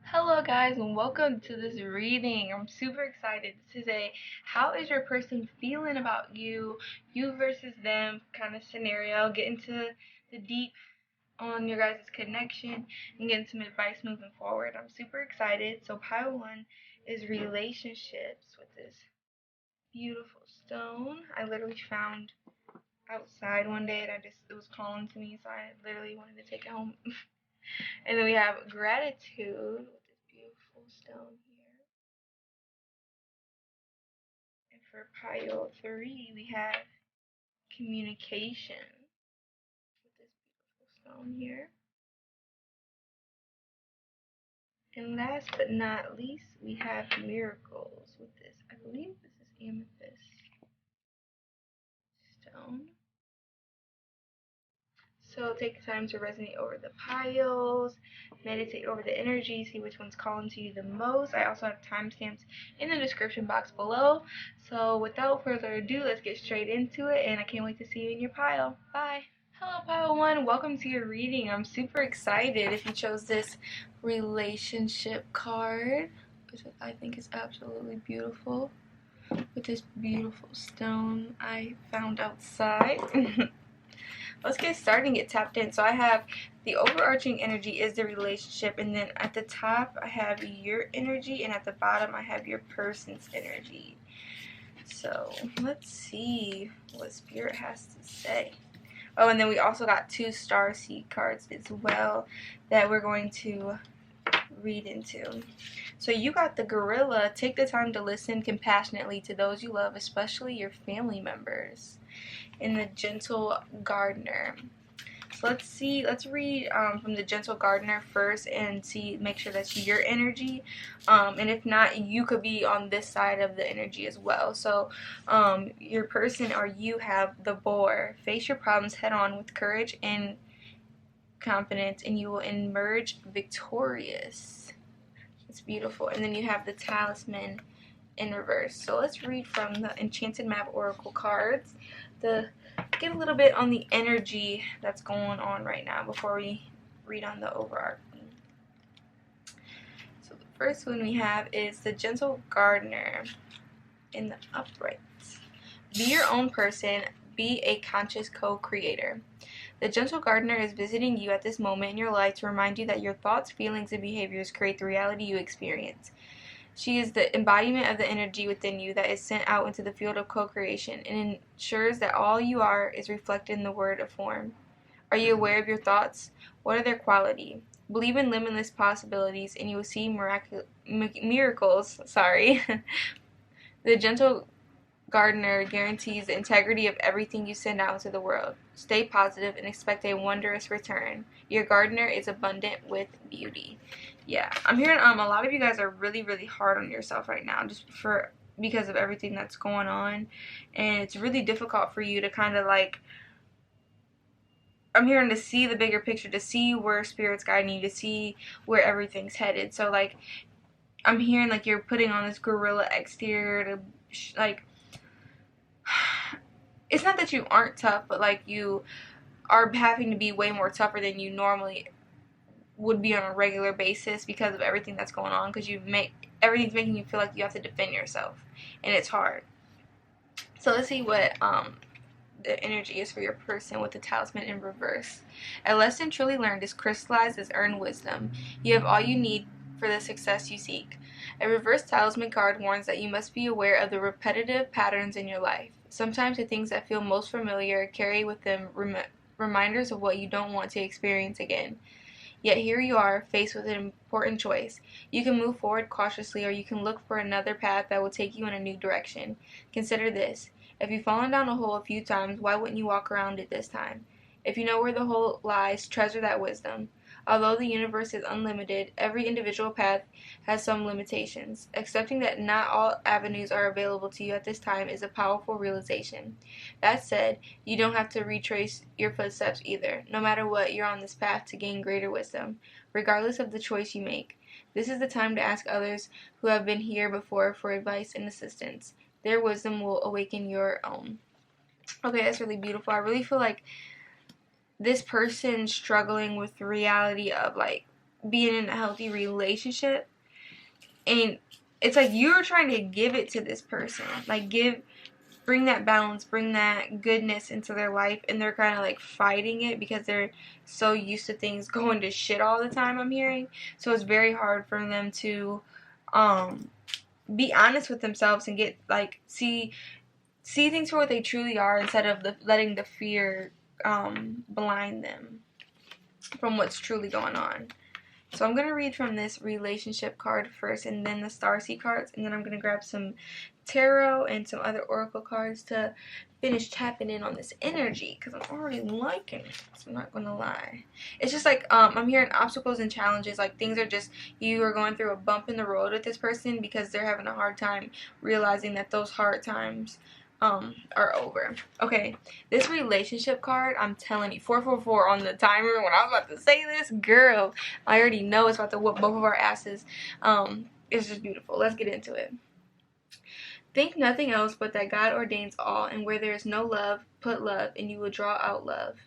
Hello guys and welcome to this reading. I'm super excited. This is a how is your person feeling about you versus them kind of scenario. Get into the deep on your guys' connection and getting some advice moving forward. I'm super excited. So pile one is relationships with this beautiful stone. I literally found outside one day and it was calling to me, so I literally wanted to take it home. And then we have gratitude with this beautiful stone here. And for pile 3, we have communication with this beautiful stone here. And last but not least, we have miracles with this. I believe this is amethyst stone. So take the time to resonate over the piles, meditate over the energy, see which one's calling to you the most. I also have timestamps in the description box below. So without further ado, let's get straight into it, and I can't wait to see you in your pile. Bye! Hello pile 1, welcome to your reading. I'm super excited if you chose this relationship card, which I think is absolutely beautiful, with this beautiful stone I found outside. Let's get started and get tapped in. So I have the overarching energy is the relationship, and then at the top I have your energy, and at the bottom I have your person's energy. So let's see what Spirit has to say. Oh, and then we also got 2 starseed cards as well that we're going to read into. So you got the gorilla. Take the time to listen compassionately to those you love, especially your family members. And the gentle gardener. So let's read from the gentle gardener first and make sure that's your energy, and if not, you could be on this side of the energy as well. So your person or you have the boar. Face your problems head on with courage and confidence, and you will emerge victorious. It's beautiful. And then you have the talisman in reverse. So let's read from the Enchanted Map Oracle cards to get a little bit on the energy that's going on right now before we read on the overarching. So the first one we have is the Gentle Gardener in the upright. Be your own person. Be a conscious co-creator. The Gentle Gardener is visiting you at this moment in your life to remind you that your thoughts, feelings, and behaviors create the reality you experience. She is the embodiment of the energy within you that is sent out into the field of co-creation and ensures that all you are is reflected in the word of form. Are you aware of your thoughts? What are their quality? Believe in limitless possibilities and you will see miracles. The Gentle Gardener guarantees the integrity of everything you send out into the world. Stay positive and expect a wondrous return. Your gardener is abundant with beauty. Yeah, I'm hearing a lot of you guys are really, really hard on yourself right now because of everything that's going on, and it's really difficult for you to kind of like, I'm hearing to see the bigger picture, to see where Spirit's guiding you, to see where everything's headed. So like, I'm hearing like you're putting on this gorilla exterior to like, it's not that you aren't tough, but like you are having to be way more tougher than you normally would be on a regular basis because of everything that's going on, because everything's making you feel like you have to defend yourself, and it's hard. So let's see what the energy is for your person with the talisman in reverse. A lesson truly learned is crystallized as earned wisdom. You have all you need for the success you seek. A reverse talisman card warns that you must be aware of the repetitive patterns in your life. Sometimes the things that feel most familiar carry with them reminders of what you don't want to experience again. Yet here you are, faced with an important choice. You can move forward cautiously, or you can look for another path that will take you in a new direction. Consider this. If you've fallen down a hole a few times, why wouldn't you walk around it this time? If you know where the hole lies, treasure that wisdom. Although the universe is unlimited, every individual path has some limitations. Accepting that not all avenues are available to you at this time is a powerful realization. That said, you don't have to retrace your footsteps either. No matter what, you're on this path to gain greater wisdom, regardless of the choice you make. This is the time to ask others who have been here before for advice and assistance. Their wisdom will awaken your own. Okay, that's really beautiful. I really feel like this person struggling with the reality of like being in a healthy relationship, and it's like you're trying to give it to this person, like bring that balance, bring that goodness into their life, and they're kind of like fighting it because they're so used to things going to shit all the time, I'm hearing. So it's very hard for them to be honest with themselves and get like see things for what they truly are, instead of letting the fear blind them from what's truly going on. So I'm going to read from this relationship card first, and then the starseed cards, and then I'm going to grab some tarot and some other oracle cards to finish tapping in on this energy, because I'm already liking it, so I'm not going to lie. It's just like, I'm hearing obstacles and challenges, like things are just, you are going through a bump in the road with this person because they're having a hard time realizing that those hard times are over. Okay, this relationship card, I'm telling you, 444 on the timer. When I was about to say this, girl, I already know it's about to whoop both of our asses. It's just beautiful. Let's get into it. Think nothing else but that God ordains all, and where there is no love, put love, and you will draw out love.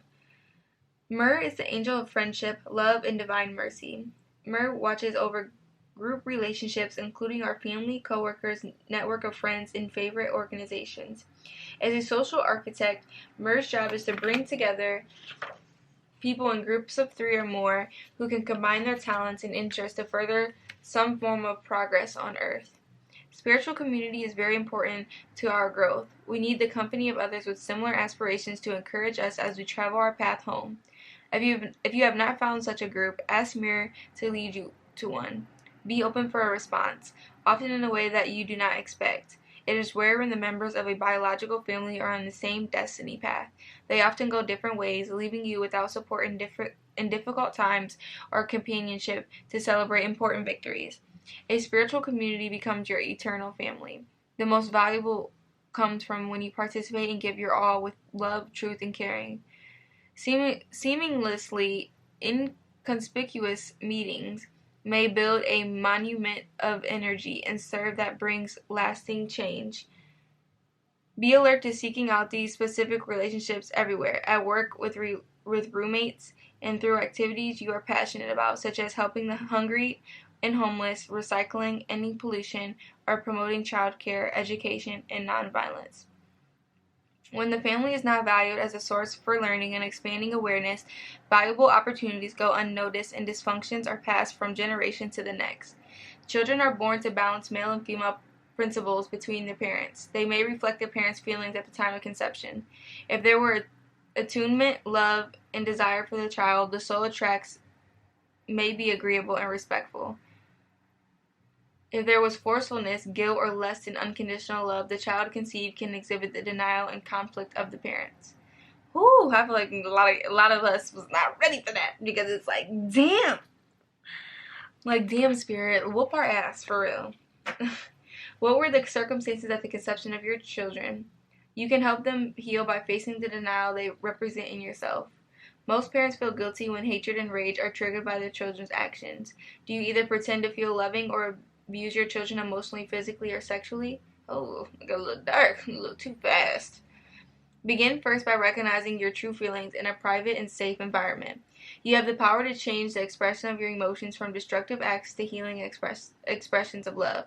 Myrrh is the angel of friendship, love, and divine mercy. Myrrh watches over group relationships, including our family, coworkers, network of friends, and favorite organizations. As a social architect, Myrrh's job is to bring together people in groups of 3 or more who can combine their talents and interests to further some form of progress on Earth. Spiritual community is very important to our growth. We need the company of others with similar aspirations to encourage us as we travel our path home. If you have not found such a group, ask Myrrh to lead you to one. Be open for a response, often in a way that you do not expect. It is rare when the members of a biological family are on the same destiny path. They often go different ways, leaving you without support in difficult times or companionship to celebrate important victories. A spiritual community becomes your eternal family. The most valuable comes from when you participate and give your all with love, truth, and caring. Seamlessly inconspicuous meetings may build a monument of energy and serve that brings lasting change. Be alert to seeking out these specific relationships everywhere, at work, with roommates, and through activities you are passionate about, such as helping the hungry and homeless, recycling, ending pollution, or promoting child care, education, and nonviolence. When the family is not valued as a source for learning and expanding awareness, valuable opportunities go unnoticed and dysfunctions are passed from generation to the next. Children are born to balance male and female principles between their parents. They may reflect their parents' feelings at the time of conception. If there were attunement, love, and desire for the child, the soul attracts may be agreeable and respectful. If there was forcefulness, guilt, or less than unconditional love, the child conceived can exhibit the denial and conflict of the parents. Whew, I feel like a lot of us was not ready for that, because it's like, damn. Like, damn, spirit, whoop our ass, for real. What were the circumstances at the conception of your children? You can help them heal by facing the denial they represent in yourself. Most parents feel guilty when hatred and rage are triggered by their children's actions. Do you either pretend to feel loving or abuse your children emotionally, physically, or sexually? Oh, it got a little dark, a little too fast. Begin first by recognizing your true feelings in a private and safe environment. You have the power to change the expression of your emotions from destructive acts to healing expressions of love.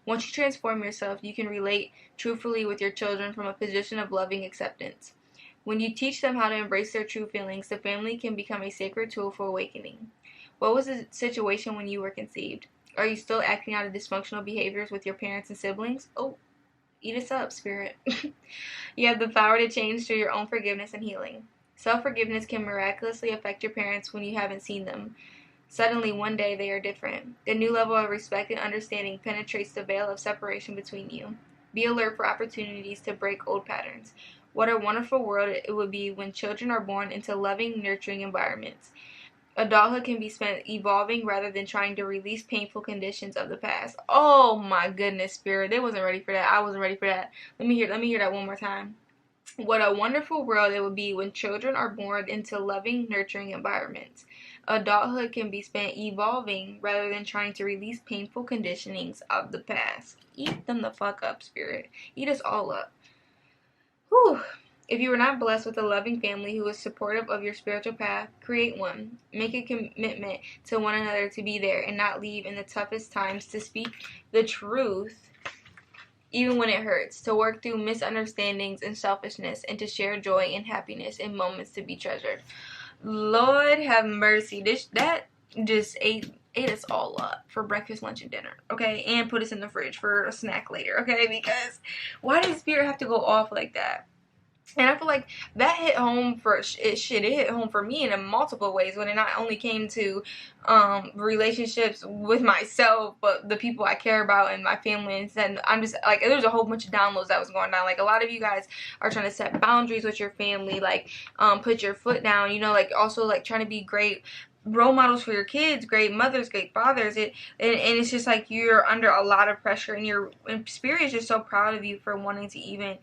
Once you transform yourself, you can relate truthfully with your children from a position of loving acceptance. When you teach them how to embrace their true feelings, the family can become a sacred tool for awakening. What was the situation when you were conceived? Are you still acting out of dysfunctional behaviors with your parents and siblings? Oh, eat us up, spirit. You have the power to change through your own forgiveness and healing. Self-forgiveness can miraculously affect your parents when you haven't seen them. Suddenly, one day, they are different. The new level of respect and understanding penetrates the veil of separation between you. Be alert for opportunities to break old patterns. What a wonderful world it would be when children are born into loving, nurturing environments. Adulthood can be spent evolving rather than trying to release painful conditions of the past. Oh my goodness, spirit. They wasn't ready for that. I wasn't ready for that. Let me hear that one more time. What a wonderful world it would be when children are born into loving, nurturing environments. Adulthood can be spent evolving rather than trying to release painful conditionings of the past. Eat them the fuck up, spirit. Eat us all up. Whew. If you are not blessed with a loving family who is supportive of your spiritual path, create one. Make a commitment to one another to be there and not leave in the toughest times, to speak the truth even when it hurts, to work through misunderstandings and selfishness, and to share joy and happiness in moments to be treasured. Lord have mercy. That just ate us all up for breakfast, lunch, and dinner, okay? And put us in the fridge for a snack later, okay? Because why does Spirit have to go off like that? And I feel like that hit home it hit home for me in multiple ways, when it not only came to relationships with myself, but the people I care about and my family. And I'm just like, there's a whole bunch of downloads that was going on. Like, a lot of you guys are trying to set boundaries with your family, like put your foot down, you know, like also like trying to be great role models for your kids, great mothers, great fathers. And it's just like you're under a lot of pressure, and Spirit is just so proud of you for wanting to even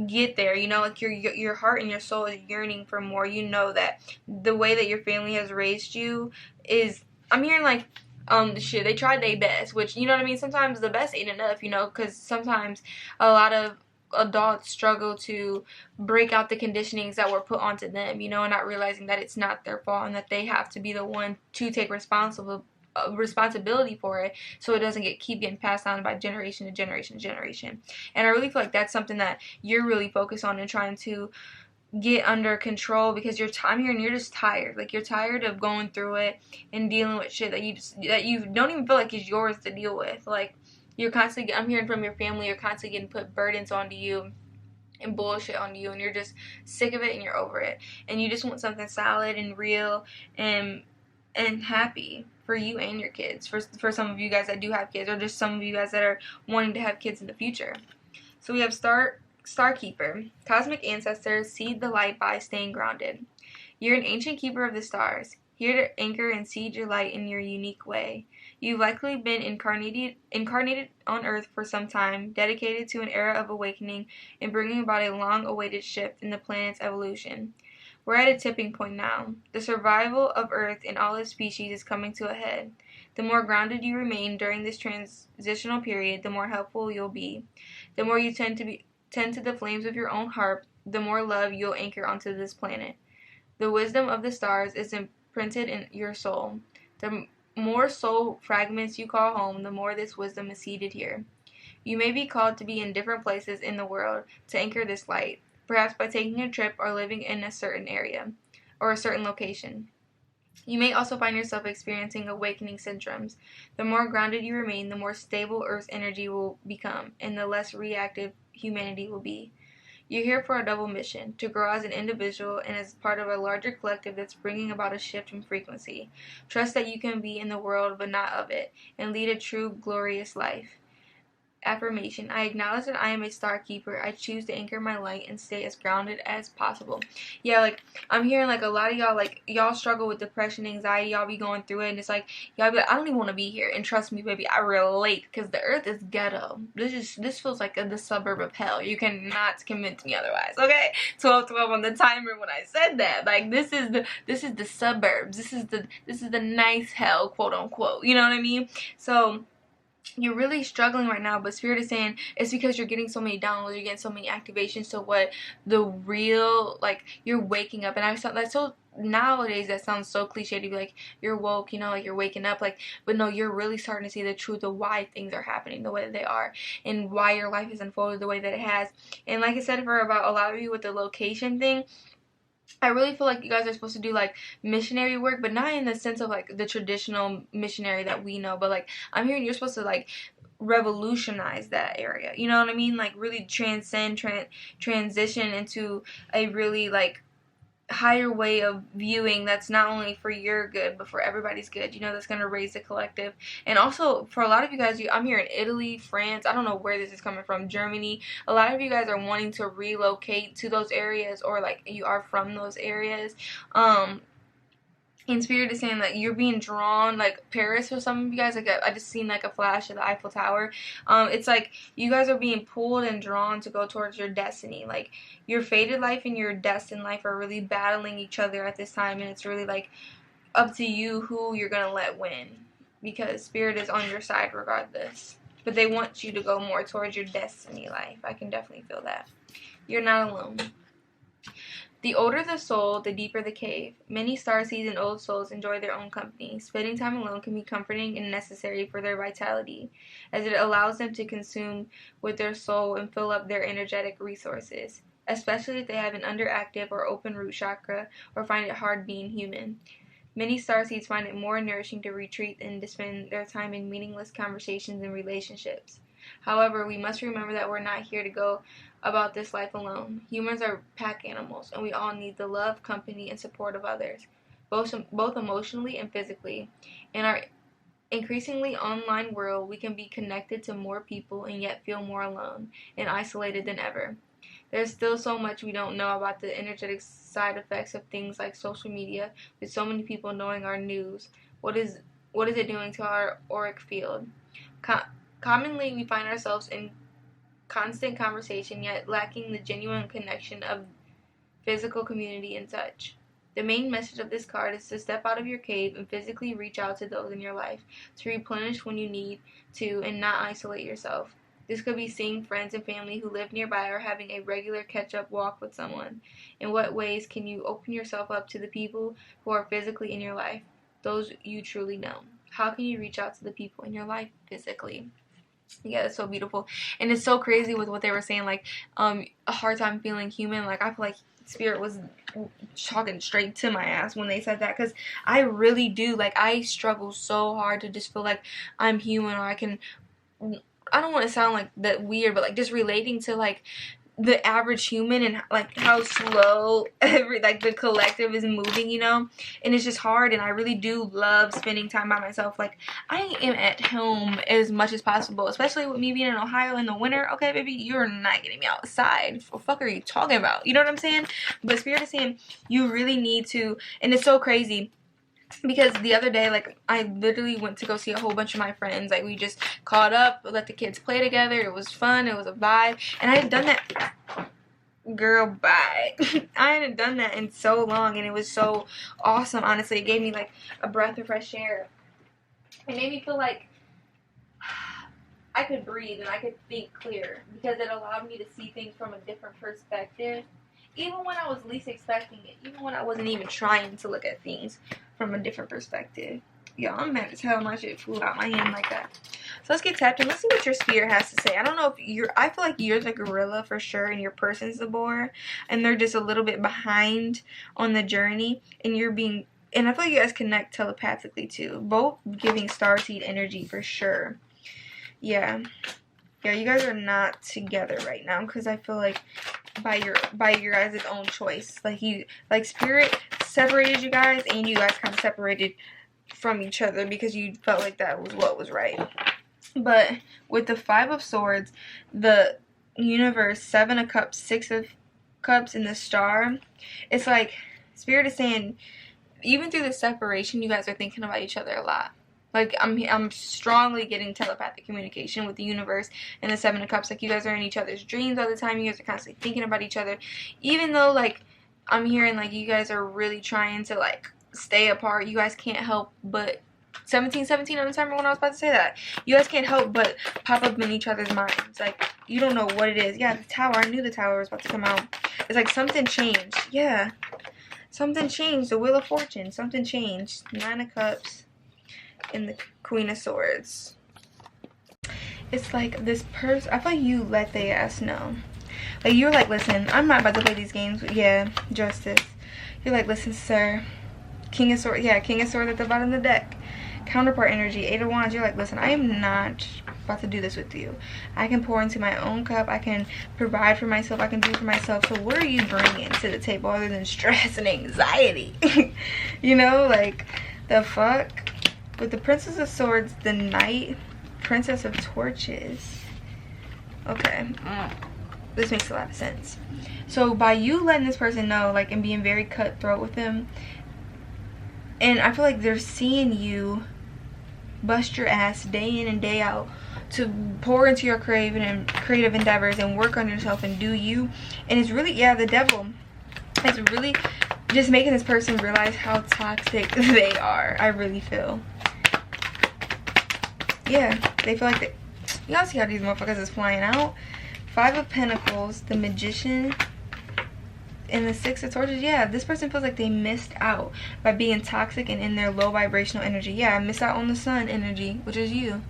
get there, you know, like your heart and your soul is yearning for more. You know that the way that your family has raised you is, I'm hearing like shit, they tried their best, which, you know what I mean, sometimes the best ain't enough, you know, because sometimes a lot of adults struggle to break out the conditionings that were put onto them, you know, and not realizing that it's not their fault and that they have to be the one to take responsibility for it, so it doesn't keep getting passed on by generation to generation to generation. And I really feel like that's something that you're really focused on and trying to get under control, because I'm here and you're just tired. Like, you're tired of going through it and dealing with shit that you don't even feel like is yours to deal with. Like, you're constantly, I'm hearing from your family, you're constantly getting put burdens onto you and bullshit on you, and you're just sick of it and you're over it, and you just want something solid and real and happy for you and your kids, for some of you guys that do have kids, or just some of you guys that are wanting to have kids in the future. So we have Starkeeper. Cosmic ancestors, seed the light by staying grounded. You're an ancient keeper of the stars, here to anchor and seed your light in your unique way. You've likely been incarnated on Earth for some time, dedicated to an era of awakening and bringing about a long-awaited shift in the planet's evolution. We're at a tipping point now. The survival of Earth and all its species is coming to a head. The more grounded you remain during this transitional period, the more helpful you'll be. The more you tend to the flames of your own heart, the more love you'll anchor onto this planet. The wisdom of the stars is imprinted in your soul. The more soul fragments you call home, the more this wisdom is seated here. You may be called to be in different places in the world to anchor this light, perhaps by taking a trip or living in a certain area or a certain location. You may also find yourself experiencing awakening syndromes. The more grounded you remain, the more stable Earth's energy will become, and the less reactive humanity will be. You're here for a double mission, to grow as an individual and as part of a larger collective that's bringing about a shift in frequency. Trust that you can be in the world but not of it, and lead a true, glorious life. Affirmation. I acknowledge that I am a star keeper. I choose to anchor my light and stay as grounded as possible. Yeah, like, I'm hearing like a lot of y'all, like, y'all struggle with depression, anxiety, y'all be going through it, and it's like, y'all be like, I don't even want to be here. And trust me, baby, I relate, because the earth is ghetto. This feels like the suburb of hell. You cannot convince me otherwise, okay? 12:12 on the timer when I said that. Like, this is the suburbs. This is the nice hell, quote unquote. You know what I mean? So you're really struggling right now, but Spirit is saying it's because you're getting so many downloads, you're getting so many activations. So what the real, like, you're waking up, and that's so, nowadays that sounds so cliche to be like, you're woke, you know, like you're waking up, like, but no, you're really starting to see the truth of why things are happening the way that they are, and why your life has unfolded the way that it has. And like I said, for about a lot of you with the location thing, I really feel like you guys are supposed to do like missionary work, but not in the sense of like the traditional missionary that we know, but like, I'm hearing you're supposed to like revolutionize that area, you know what I mean? Like, really transition into a really like higher way of viewing that's not only for your good but for everybody's good, you know, that's going to raise the collective. And also for a lot of you guys, I'm here in Italy, France, I don't know where this is coming from, Germany, a lot of you guys are wanting to relocate to those areas, or like you are from those areas. And Spirit is saying that you're being drawn, like Paris for some of you guys. Like, I just seen like a flash of the Eiffel Tower. It's like you guys are being pulled and drawn to go towards your destiny. Like, your fated life and your destined life are really battling each other at this time, and it's really like up to you who you're gonna let win, because Spirit is on your side regardless. But they want you to go more towards your destiny life. I can definitely feel that. You're not alone. The older the soul, the deeper the cave. Many starseeds and old souls enjoy their own company. Spending time alone can be comforting and necessary for their vitality, as it allows them to consume with their soul and fill up their energetic resources, especially if they have an underactive or open root chakra or find it hard being human. Many starseeds find it more nourishing to retreat than to spend their time in meaningless conversations and relationships. However, we must remember that we're not here to go about this life alone. Humans are pack animals, and we all need the love, company, and support of others, both emotionally and physically. In our increasingly online world, we can be connected to more people and yet feel more alone and isolated than ever. There's still so much we don't know about the energetic side effects of things like social media, with so many people knowing our news. What is it doing to our auric field? Commonly, we find ourselves in constant conversation, yet lacking the genuine connection of physical community and touch. The main message of this card is to step out of your cave and physically reach out to those in your life, to replenish when you need to and not isolate yourself. This could be seeing friends and family who live nearby or having a regular catch-up walk with someone. In what ways can you open yourself up to the people who are physically in your life, those you truly know? How can you reach out to the people in your life physically? Yeah, it's so beautiful. And it's so crazy with what they were saying, like a hard time feeling human. Like, I feel like spirit was talking straight to my ass when they said that, because I really do. Like, I struggle so hard to just feel like I'm human, or I don't want to sound like that weird, but like just relating to like the average human and like how slow the collective is moving, you know. And it's just hard, and I really do love spending time by myself. Like, I am at home as much as possible, especially with me being in Ohio in the winter. Okay, baby, you're not getting me outside. What the fuck are you talking about? You know what I'm saying? But spirit is saying you really need to. And it's so crazy, because the other day, like, I literally went to go see a whole bunch of my friends. Like, we just caught up, let the kids play together. It was fun. It was a vibe. And I had done that. Girl, bye. I hadn't done that in so long, and it was so awesome. Honestly, it gave me like a breath of fresh air. It made me feel like I could breathe and I could think clear, because it allowed me to see things from a different perspective, even when I was least expecting it, even when I wasn't even trying to look at things from a different perspective. Yo, I'm mad as hell my shit flew out my hand like that. So let's get tapped in. Let's see what your spirit has to say. I don't know if I feel like you're the gorilla for sure, and your person's the boar, and they're just a little bit behind on the journey, and and I feel like you guys connect telepathically too. Both giving starseed energy for sure. Yeah, you guys are not together right now, because I feel like by your guys' own choice. Like spirit separated you guys, and you guys kind of separated from each other because you felt like that was what was right. But with the 5 of Swords, the universe, 7 of Cups, 6 of Cups, and the star, it's like spirit is saying even through the separation, you guys are thinking about each other a lot. Like, I'm strongly getting telepathic communication with the universe and the 7 of Cups. Like, you guys are in each other's dreams all the time. You guys are constantly thinking about each other. Even though, like, I'm hearing, like, you guys are really trying to, like, stay apart. You guys can't help but 17 on the timer when I was about to say that. You guys can't help but pop up in each other's minds. Like, you don't know what it is. Yeah, the Tower. I knew the Tower was about to come out. It's like something changed. Yeah. Something changed. The Wheel of Fortune. Something changed. 9 of Cups and the Queen of Swords. It's like this person. I feel like you let the ass know. Like, you're like, listen, I'm not about to play these games. Yeah, Justice. You're like, listen, sir. King of Swords. Yeah, King of Swords at the bottom of the deck. Counterpart energy. 8 of Wands. You're like, listen, I am not about to do this with you. I can pour into my own cup. I can provide for myself. I can do for myself. So what are you bringing to the table other than stress and anxiety? You know, like, the fuck? With the Princess of Swords, the Knight, Princess of Torches. Okay. This makes a lot of sense. So by you letting this person know, like, and being very cutthroat with them, and I feel like they're seeing you bust your ass day in and day out to pour into your creative endeavors and work on yourself and do you. And it's really, yeah, the devil is really just making this person realize how toxic they are. I really feel. Yeah, they feel like y'all see how these motherfuckers is flying out. 5 of Pentacles, the Magician, in the Six of Torches, yeah, this person feels like they missed out by being toxic and in their low vibrational energy. Yeah, missed out on the sun energy, which is you.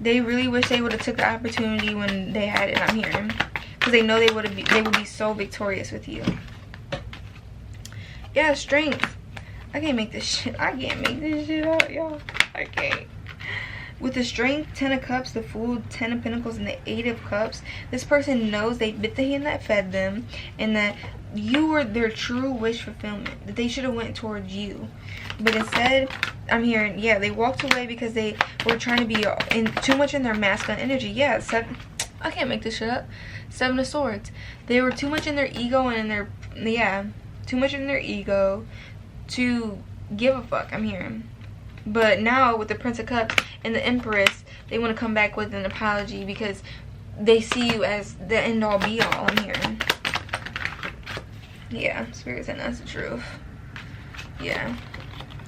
They really wish they would have took the opportunity when they had it, I'm hearing. Because they know they would be so victorious with you. Yeah, strength. I can't make this shit out, y'all. I can't. With the strength, 10 of cups, the Fool, 10 of pentacles, and the 8 of cups, this person knows they bit the hand that fed them, and that you were their true wish fulfillment, that they should have went towards you. But instead, I'm hearing, yeah, they walked away because they were trying to be too much in their masculine energy. Yeah, I can't make this shit up. 7 of Swords. They were too much in their ego and in their, yeah, too much in their ego to give a fuck, I'm hearing. But now with the Prince of Cups and the Empress, they want to come back with an apology because they see you as the end all be all, I'm hearing. Yeah, Spirit saying that's the truth. Yeah.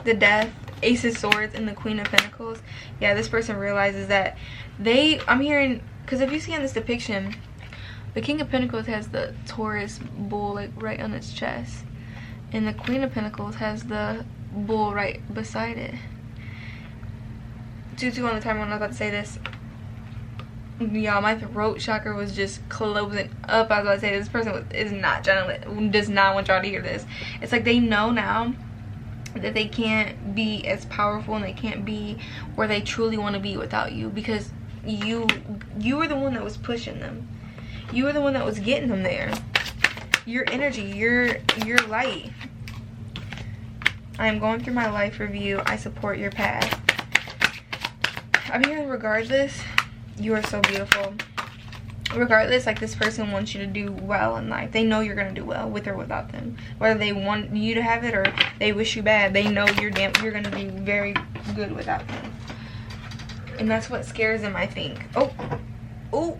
The Death, Ace of Swords, and the Queen of Pentacles. Yeah, this person realizes that I'm hearing, because if you see on this depiction, the King of Pentacles has the Taurus bull like right on its chest. And the Queen of Pentacles has the bull right beside it. 2-2 on the timer when I was about to say this. Y'all, my throat chakra was just closing up. I was about to say this person is not genuine, does not want y'all to hear this. It's like they know now that they can't be as powerful and they can't be where they truly want to be without you, because you were the one that was pushing them. You were the one that was getting them there. Your energy, your light. I am going through my life review. I support your path. I'm hearing regardless, you are so beautiful. Regardless, like, this person wants you to do well in life. They know you're going to do well with or without them. Whether they want you to have it or they wish you bad, they know you're going to do very good without them. And that's what scares them, I think. Oh,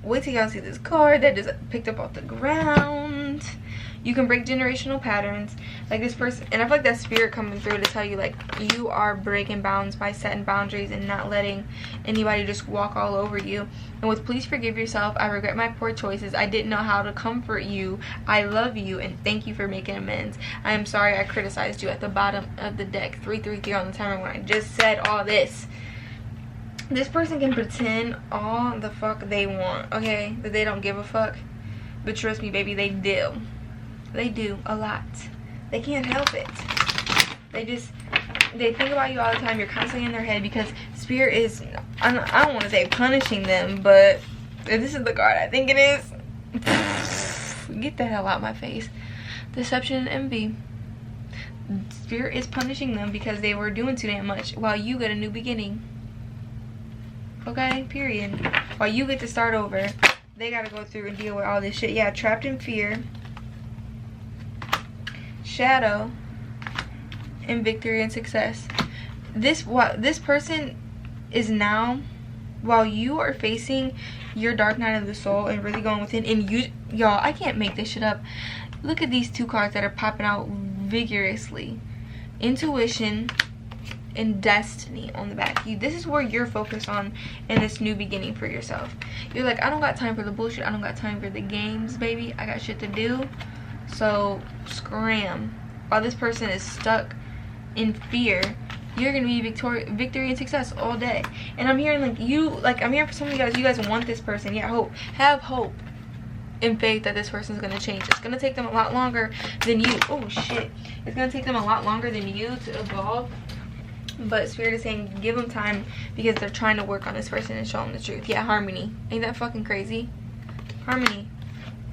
wait till y'all see this card that just picked up off the ground. You can break generational patterns. Like, this person, and I feel like that Spirit coming through to tell you, like, you are breaking bounds by setting boundaries and not letting anybody just walk all over you. And with please forgive yourself, I regret my poor choices, I didn't know how to comfort you, I love you, and thank you for making amends. I am sorry I criticized you. At the bottom of the deck, 333 on the timer when I just said all this. This person can pretend all the fuck they want, okay, that they don't give a fuck, but trust me, baby, they do. They do a lot. They can't help it. They think about you all the time. You're constantly in their head because Spirit is, I don't want to say punishing them, but if this is the card I think it is, get the hell out of my face. Deception and envy. Spirit is punishing them because they were doing too damn much while you get a new beginning. Okay, period. While you get to start over, they gotta go through and deal with all this shit. Yeah, trapped in fear, shadow, and victory and success. This person is now, while you are facing your dark night of the soul and really going within, and y'all, I can't make this shit up. Look at these two cards that are popping out vigorously. Intuition and destiny on the back. This is where you're focused on in this new beginning for yourself. You're like, I don't got time for the bullshit. I don't got time for the games, baby. I got shit to do. So scram. While this person is stuck in fear, you're gonna be victory and success all day. And I'm hearing I'm hearing for some of you guys want this person. Yeah, hope. Have hope and faith that this person's gonna change. It's gonna take them a lot longer than you. Oh shit. It's gonna take them a lot longer than you to evolve. But Spirit is saying give them time because they're trying to work on this person and show them the truth. Yeah, harmony. Ain't that fucking crazy? Harmony.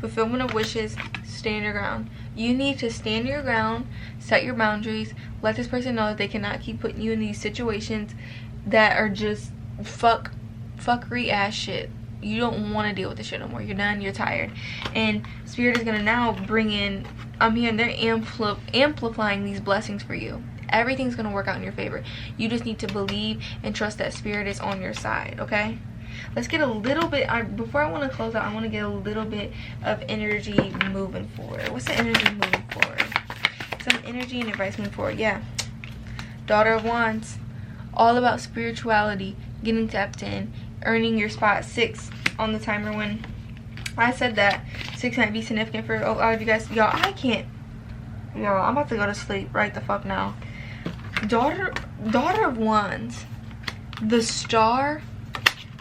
Fulfillment of wishes. Stand your ground. You need to stand your ground, set your boundaries, let this person know that they cannot keep putting you in these situations that are just fuckery ass shit. You don't want to deal with this shit no more. You're done. You're tired. And Spirit is gonna now bring in, I'm hearing they're amplifying these blessings for you. Everything's gonna work out in your favor. You just need to believe and trust that Spirit is on your side. Okay, let's get a little bit, before I want to close out, I want to get a little bit of energy moving forward. What's the energy moving forward? Some energy and advice moving forward. Yeah, Daughter of Wands, all about spirituality, getting tapped in, earning your spot. 6 on the timer when I said that 6 might be significant for a lot of you guys. Y'all, I can't. Y'all, I'm about to go to sleep right the fuck now. Daughter of Wands, the Star,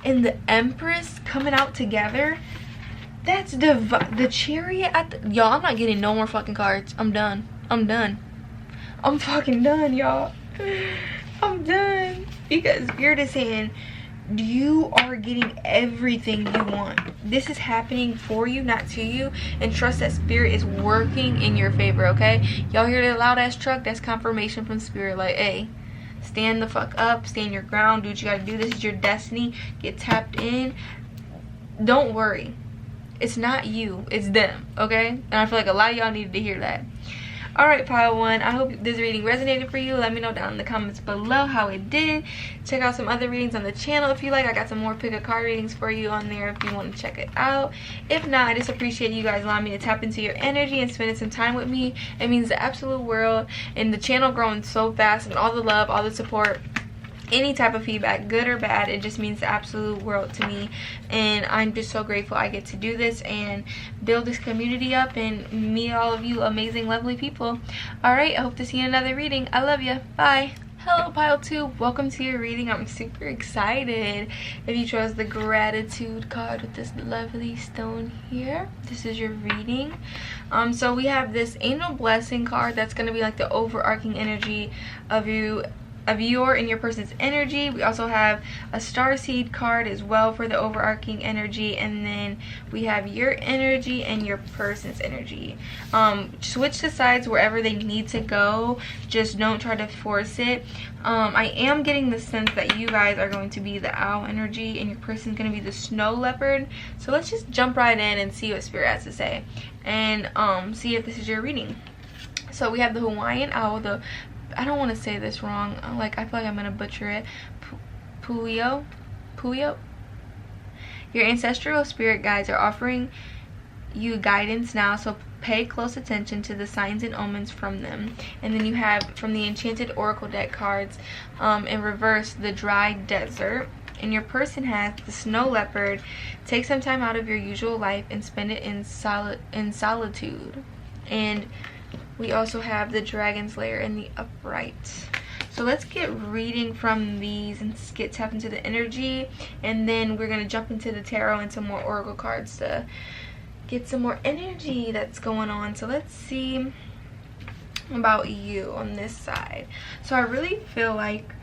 and the Empress coming out together. That's the Chariot at the, y'all, I'm not getting no more fucking cards. I'm done. I'm fucking done, y'all. I'm done. Because Spirit is saying you are getting everything you want. This is happening for you, not to you. And trust that Spirit is working in your favor, okay? Y'all hear that loud ass truck? That's confirmation from Spirit. Like, hey, stand the fuck up. Stand your ground. Do what you gotta do. This is your destiny. Get tapped in. Don't worry. It's not you. It's them, okay? And I feel like a lot of y'all needed to hear that. Alright, pile 1, I hope this reading resonated for you. Let me know down in the comments below how it did. Check out some other readings on the channel if you like. I got some more pick a card readings for you on there if you want to check it out. If not, I just appreciate you guys allowing me to tap into your energy and spending some time with me. It means the absolute world. And the channel growing so fast, and all the love, all the support, any type of feedback, good or bad, it just means the absolute world to me. And I'm just so grateful I get to do this and build this community up and meet all of you amazing, lovely people. Alright, I hope to see you in another reading. I love you. Bye. Hello, pile 2. Welcome to your reading. I'm super excited if you chose the gratitude card with this lovely stone here. This is your reading. So we have this angel blessing card that's going to be like the overarching energy of you, of your and your person's energy. We also have a starseed card as well for the overarching energy, and then we have your energy and your person's energy. Switch the sides wherever they need to go, just don't try to force it. I am getting the sense that you guys are going to be the owl energy and your person's going to be the snow leopard. So let's just jump right in and see what Spirit has to say, and see if this is your reading. So we have the Hawaiian owl, the, I don't want to say this wrong, like I feel like I'm gonna butcher it. Puyo. Your ancestral spirit guides are offering you guidance now, so pay close attention to the signs and omens from them. And then you have from the enchanted oracle deck cards, in reverse, the dry desert. And your person has the snow leopard. Take some time out of your usual life and spend it in solitude. And we also have the dragon's lair in the upright. So let's get reading from these and get tapped into the energy, and then we're gonna jump into the tarot and some more oracle cards to get some more energy that's going on. So let's see about you on this side. So I really feel like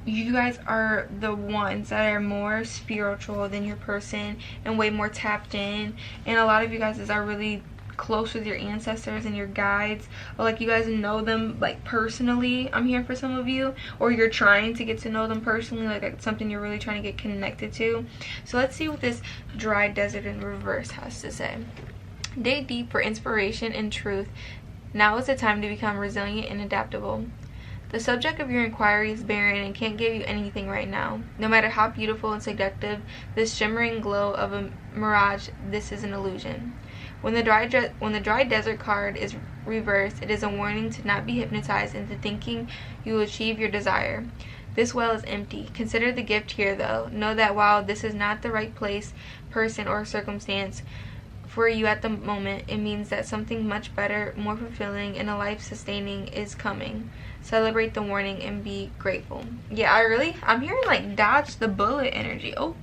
you guys are the ones that are more spiritual than your person and way more tapped in, and a lot of you guys are really close with your ancestors and your guides, or like you guys know them like personally. I'm here for some of you, or you're trying to get to know them personally, like it's something you're really trying to get connected to. So let's see what this dry desert in reverse has to say. Dig deep for inspiration and truth. Now is the time to become resilient and adaptable. The subject of your inquiry is barren and can't give you anything right now. No matter how beautiful and seductive this shimmering glow of a mirage, this is an illusion. When the dry desert card is reversed, it is a warning to not be hypnotized into thinking you will achieve your desire. This well is empty. Consider the gift here, though. Know that while this is not the right place, person, or circumstance for you at the moment, it means that something much better, more fulfilling, and a life-sustaining is coming. Celebrate the warning and be grateful. Yeah, I'm hearing like dodge the bullet energy. Oh,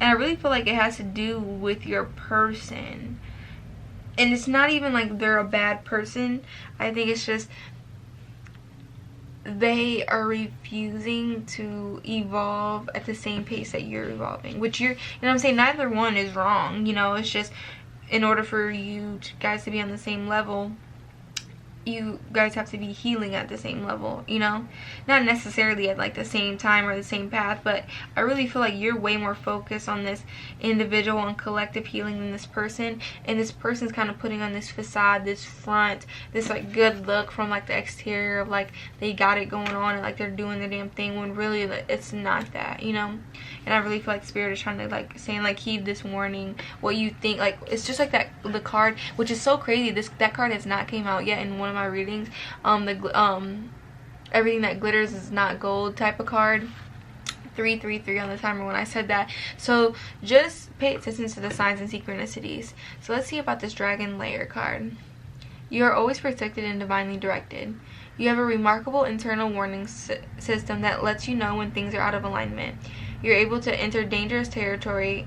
and I really feel like it has to do with your person. And it's not even like they're a bad person. I think it's just they are refusing to evolve at the same pace that you're evolving. Which you're, you know what I'm saying? Neither one is wrong. You know, it's just in order for you guys to be on the same level, you guys have to be healing at the same level, you know, not necessarily at like the same time or the same path, but I really feel like you're way more focused on this individual and collective healing than this person, and this person's kind of putting on this facade, this front, this like good look from like the exterior of like they got it going on and like they're doing the damn thing, when really it's not that, you know. And I really feel like Spirit is trying to like saying like heed this warning, what you think, like it's just like that, the card, which is so crazy, that card has not came out yet in one of my readings. Everything that glitters is not gold type of card 333 on the timer when I said that. So just pay attention to the signs and synchronicities. So let's see about this dragon layer card. You are always protected and divinely directed. You have a remarkable internal warning system that lets you know when things are out of alignment. You're able to enter dangerous territory.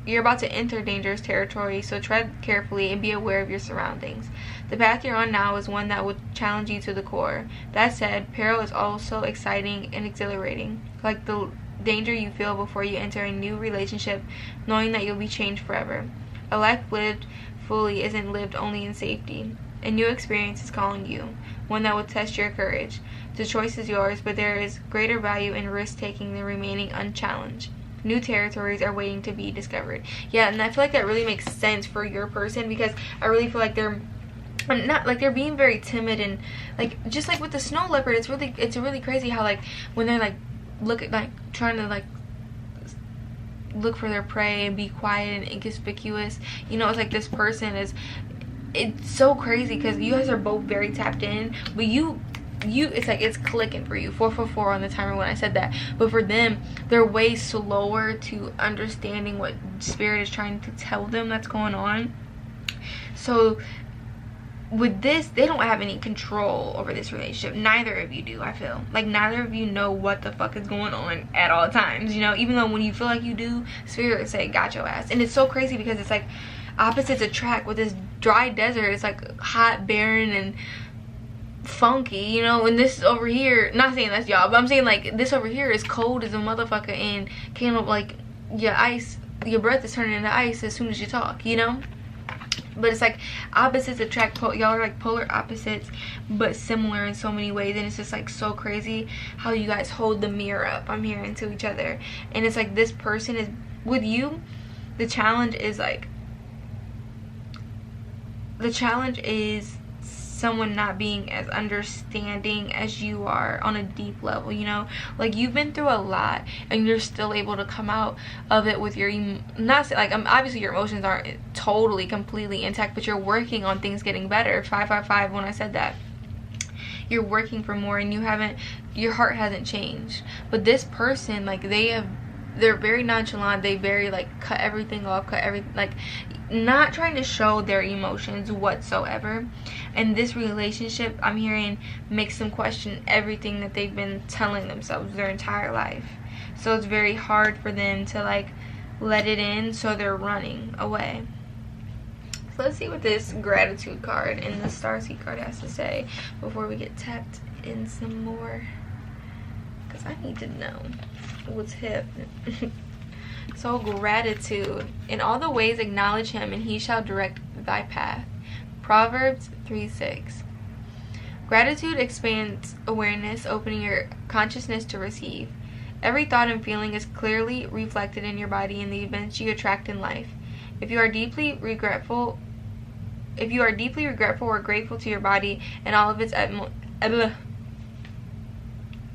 You're about to enter dangerous territory, so tread carefully and be aware of your surroundings. The path you're on now is one that will challenge you to the core. That said, peril is also exciting and exhilarating, like the danger you feel before you enter a new relationship, knowing that you'll be changed forever. A life lived fully isn't lived only in safety. A new experience is calling you, one that will test your courage. The choice is yours, but there is greater value in risk-taking than remaining unchallenged. New territories are waiting to be discovered. Yeah, and I feel like that really makes sense for your person, because I really feel like they're being very timid, and like just like with the snow leopard, it's really crazy how like when they're like trying to like look for their prey and be quiet and inconspicuous, you know, it's like this person is, it's so crazy because you guys are both very tapped in, but you it's like it's clicking for you. 444 on the timer when I said that. But for them, they're way slower to understanding what spirit is trying to tell them that's going on. So with this, they don't have any control over this relationship. Neither of you do. I feel like neither of you know what the fuck is going on at all times, you know, even though when you feel like you do, spirit say got your ass. And it's so crazy because it's like opposites attract. With this dry desert, it's like hot, barren, and funky, you know, and this over here, not saying that's y'all, but I'm saying like this over here is cold as a motherfucker, and kind of like your breath is turning into ice as soon as you talk, you know. But it's like opposites attract. Y'all are like polar opposites, but similar in so many ways. And it's just like so crazy how you guys hold the mirror up, I'm hearing, to each other. And it's like this person is with you. The challenge is someone not being as understanding as you are on a deep level, you know. Like you've been through a lot and you're still able to come out of it with your obviously your emotions aren't totally completely intact, but you're working on things getting better. 555 when I said that. You're working for more, and your heart hasn't changed. But this person, like they're very nonchalant. They very like cut everything off, like not trying to show their emotions whatsoever. And this relationship, I'm hearing, makes them question everything that they've been telling themselves their entire life. So it's very hard for them to like let it in, so they're running away. So let's see what this gratitude card and the starseed card has to say before we get tapped in some more, because I need to know what's hip. So gratitude. In all the ways acknowledge him, and he shall direct thy path. Proverbs 3:6. Gratitude expands awareness, opening your consciousness to receive. Every thought and feeling is clearly reflected in your body and the events you attract in life. If you are deeply regretful or grateful to your body and all of its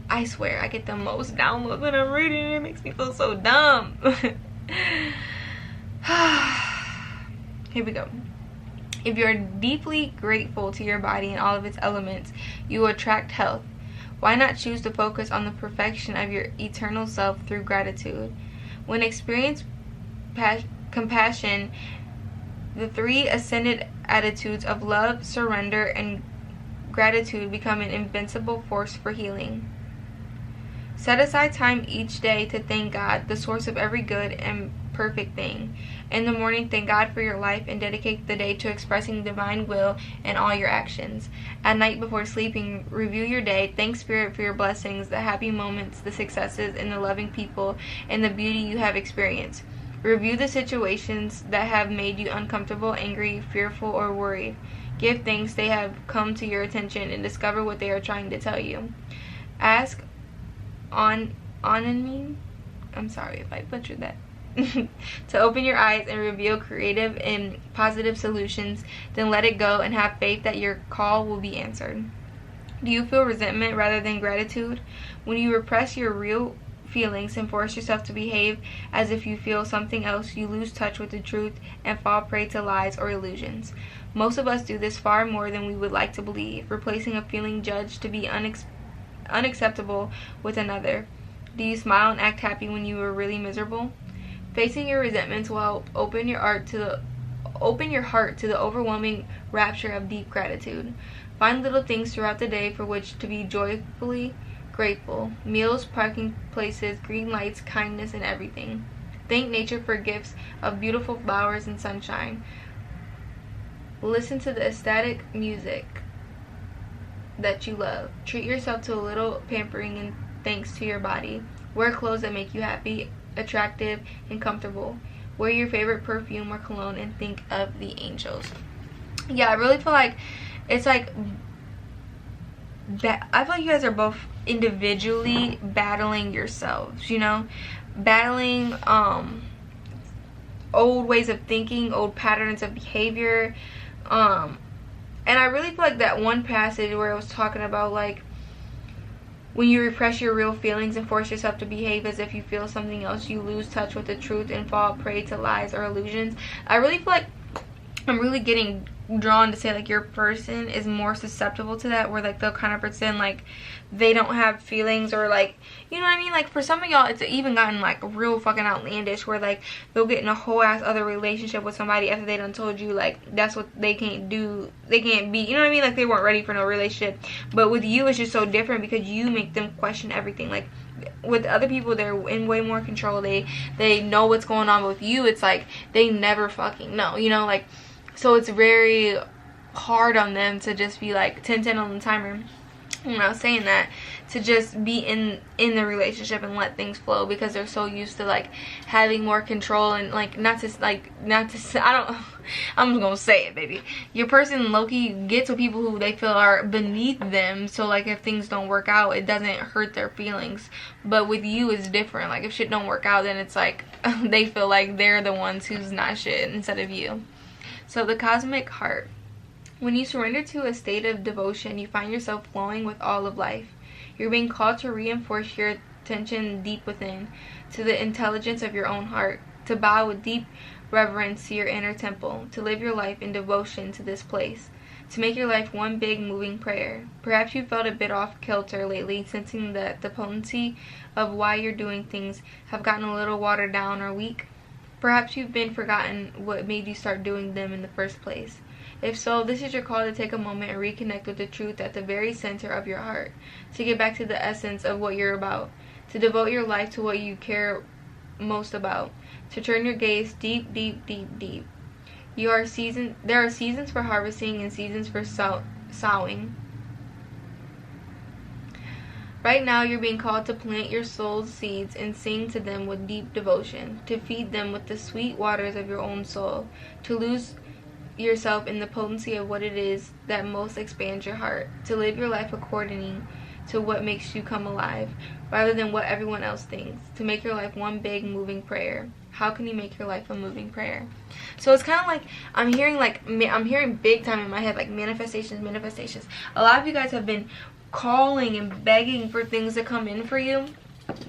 I swear I get the most downloads when I'm reading it. It makes me feel so dumb. Here we go. If you're deeply grateful to your body and all of its elements, you will attract health. Why not choose to focus on the perfection of your eternal self through gratitude? When experience compassion, the three ascended attitudes of love, surrender, and gratitude become an invincible force for healing. Set aside time each day to thank God, the source of every good and perfect thing. In the morning, thank God for your life and dedicate the day to expressing divine will in all your actions. At night, before sleeping, review your day. Thank Spirit for your blessings, the happy moments, the successes, and the loving people, and the beauty you have experienced. Review the situations that have made you uncomfortable, angry, fearful, or worried. Give thanks they have come to your attention, and discover what they are trying to tell you. Ask on me, I'm sorry if I butchered that, to open your eyes and reveal creative and positive solutions. Then let it go and have faith that your call will be answered. Do you feel resentment rather than gratitude? When you repress your real feelings and force yourself to behave as if you feel something else, you lose touch with the truth and fall prey to lies or illusions. Most of us do this far more than we would like to believe, replacing a feeling judged to be unacceptable with another. Do you smile and act happy when you are really miserable? Facing your resentments will help open your heart to the overwhelming rapture of deep gratitude. Find little things throughout the day for which to be joyfully grateful. Meals, parking places, green lights, kindness, and everything. Thank nature for gifts of beautiful flowers and sunshine. Listen to the ecstatic music that you love. Treat yourself to a little pampering and thanks to your body. Wear clothes that make you happy, attractive, and comfortable. Wear your favorite perfume or cologne and think of the angels. Yeah, I really feel like it's like I feel like you guys are both individually battling yourselves, you know, battling old ways of thinking, old patterns of behavior. And I really feel like that one passage where it was talking about like when you repress your real feelings and force yourself to behave as if you feel something else, you lose touch with the truth and fall prey to lies or illusions. I really feel like I'm really getting drawn to say like your person is more susceptible to that, where like they'll kind of pretend like they don't have feelings, or like, you know what I mean, like for some of y'all it's even gotten like real fucking outlandish where like they'll get in a whole ass other relationship with somebody after they done told you like that's what they can't do, they can't be, you know what I mean, like they weren't ready for no relationship. But with you it's just so different because you make them question everything. Like with other people they're in way more control, they know what's going on. But with you it's like they never fucking know, you know, like, so it's very hard on them to just be like 10-10 on the timer. When I was saying that, to just be in the relationship and let things flow, because they're so used to like having more control and like not to I'm just gonna say it, baby. Your person low-key gets with people who they feel are beneath them, so like if things don't work out it doesn't hurt their feelings. But with you it's different. Like if shit don't work out then it's like they feel like they're the ones who's not shit instead of you. So the cosmic heart. When you surrender to a state of devotion, you find yourself flowing with all of life. You're being called to reinforce your attention deep within, to the intelligence of your own heart, to bow with deep reverence to your inner temple, to live your life in devotion to this place, to make your life one big moving prayer. Perhaps you felt a bit off kilter lately, sensing that the potency of why you're doing things have gotten a little watered down or weak. Perhaps you've been forgotten what made you start doing them in the first place. If so, this is your call to take a moment and reconnect with the truth at the very center of your heart, to get back to the essence of what you're about, to devote your life to what you care most about, to turn your gaze deep, deep, deep, deep. There are seasons for harvesting and seasons for sowing. Right now, you're being called to plant your soul's seeds and sing to them with deep devotion, to feed them with the sweet waters of your own soul, to lose yourself in the potency of what it is that most expands your heart, to live your life according to what makes you come alive, rather than what everyone else thinks, to make your life one big moving prayer. How can you make your life a moving prayer? So it's kind of like I'm hearing big time in my head like manifestations. A lot of you guys have been calling and begging for things to come in for you,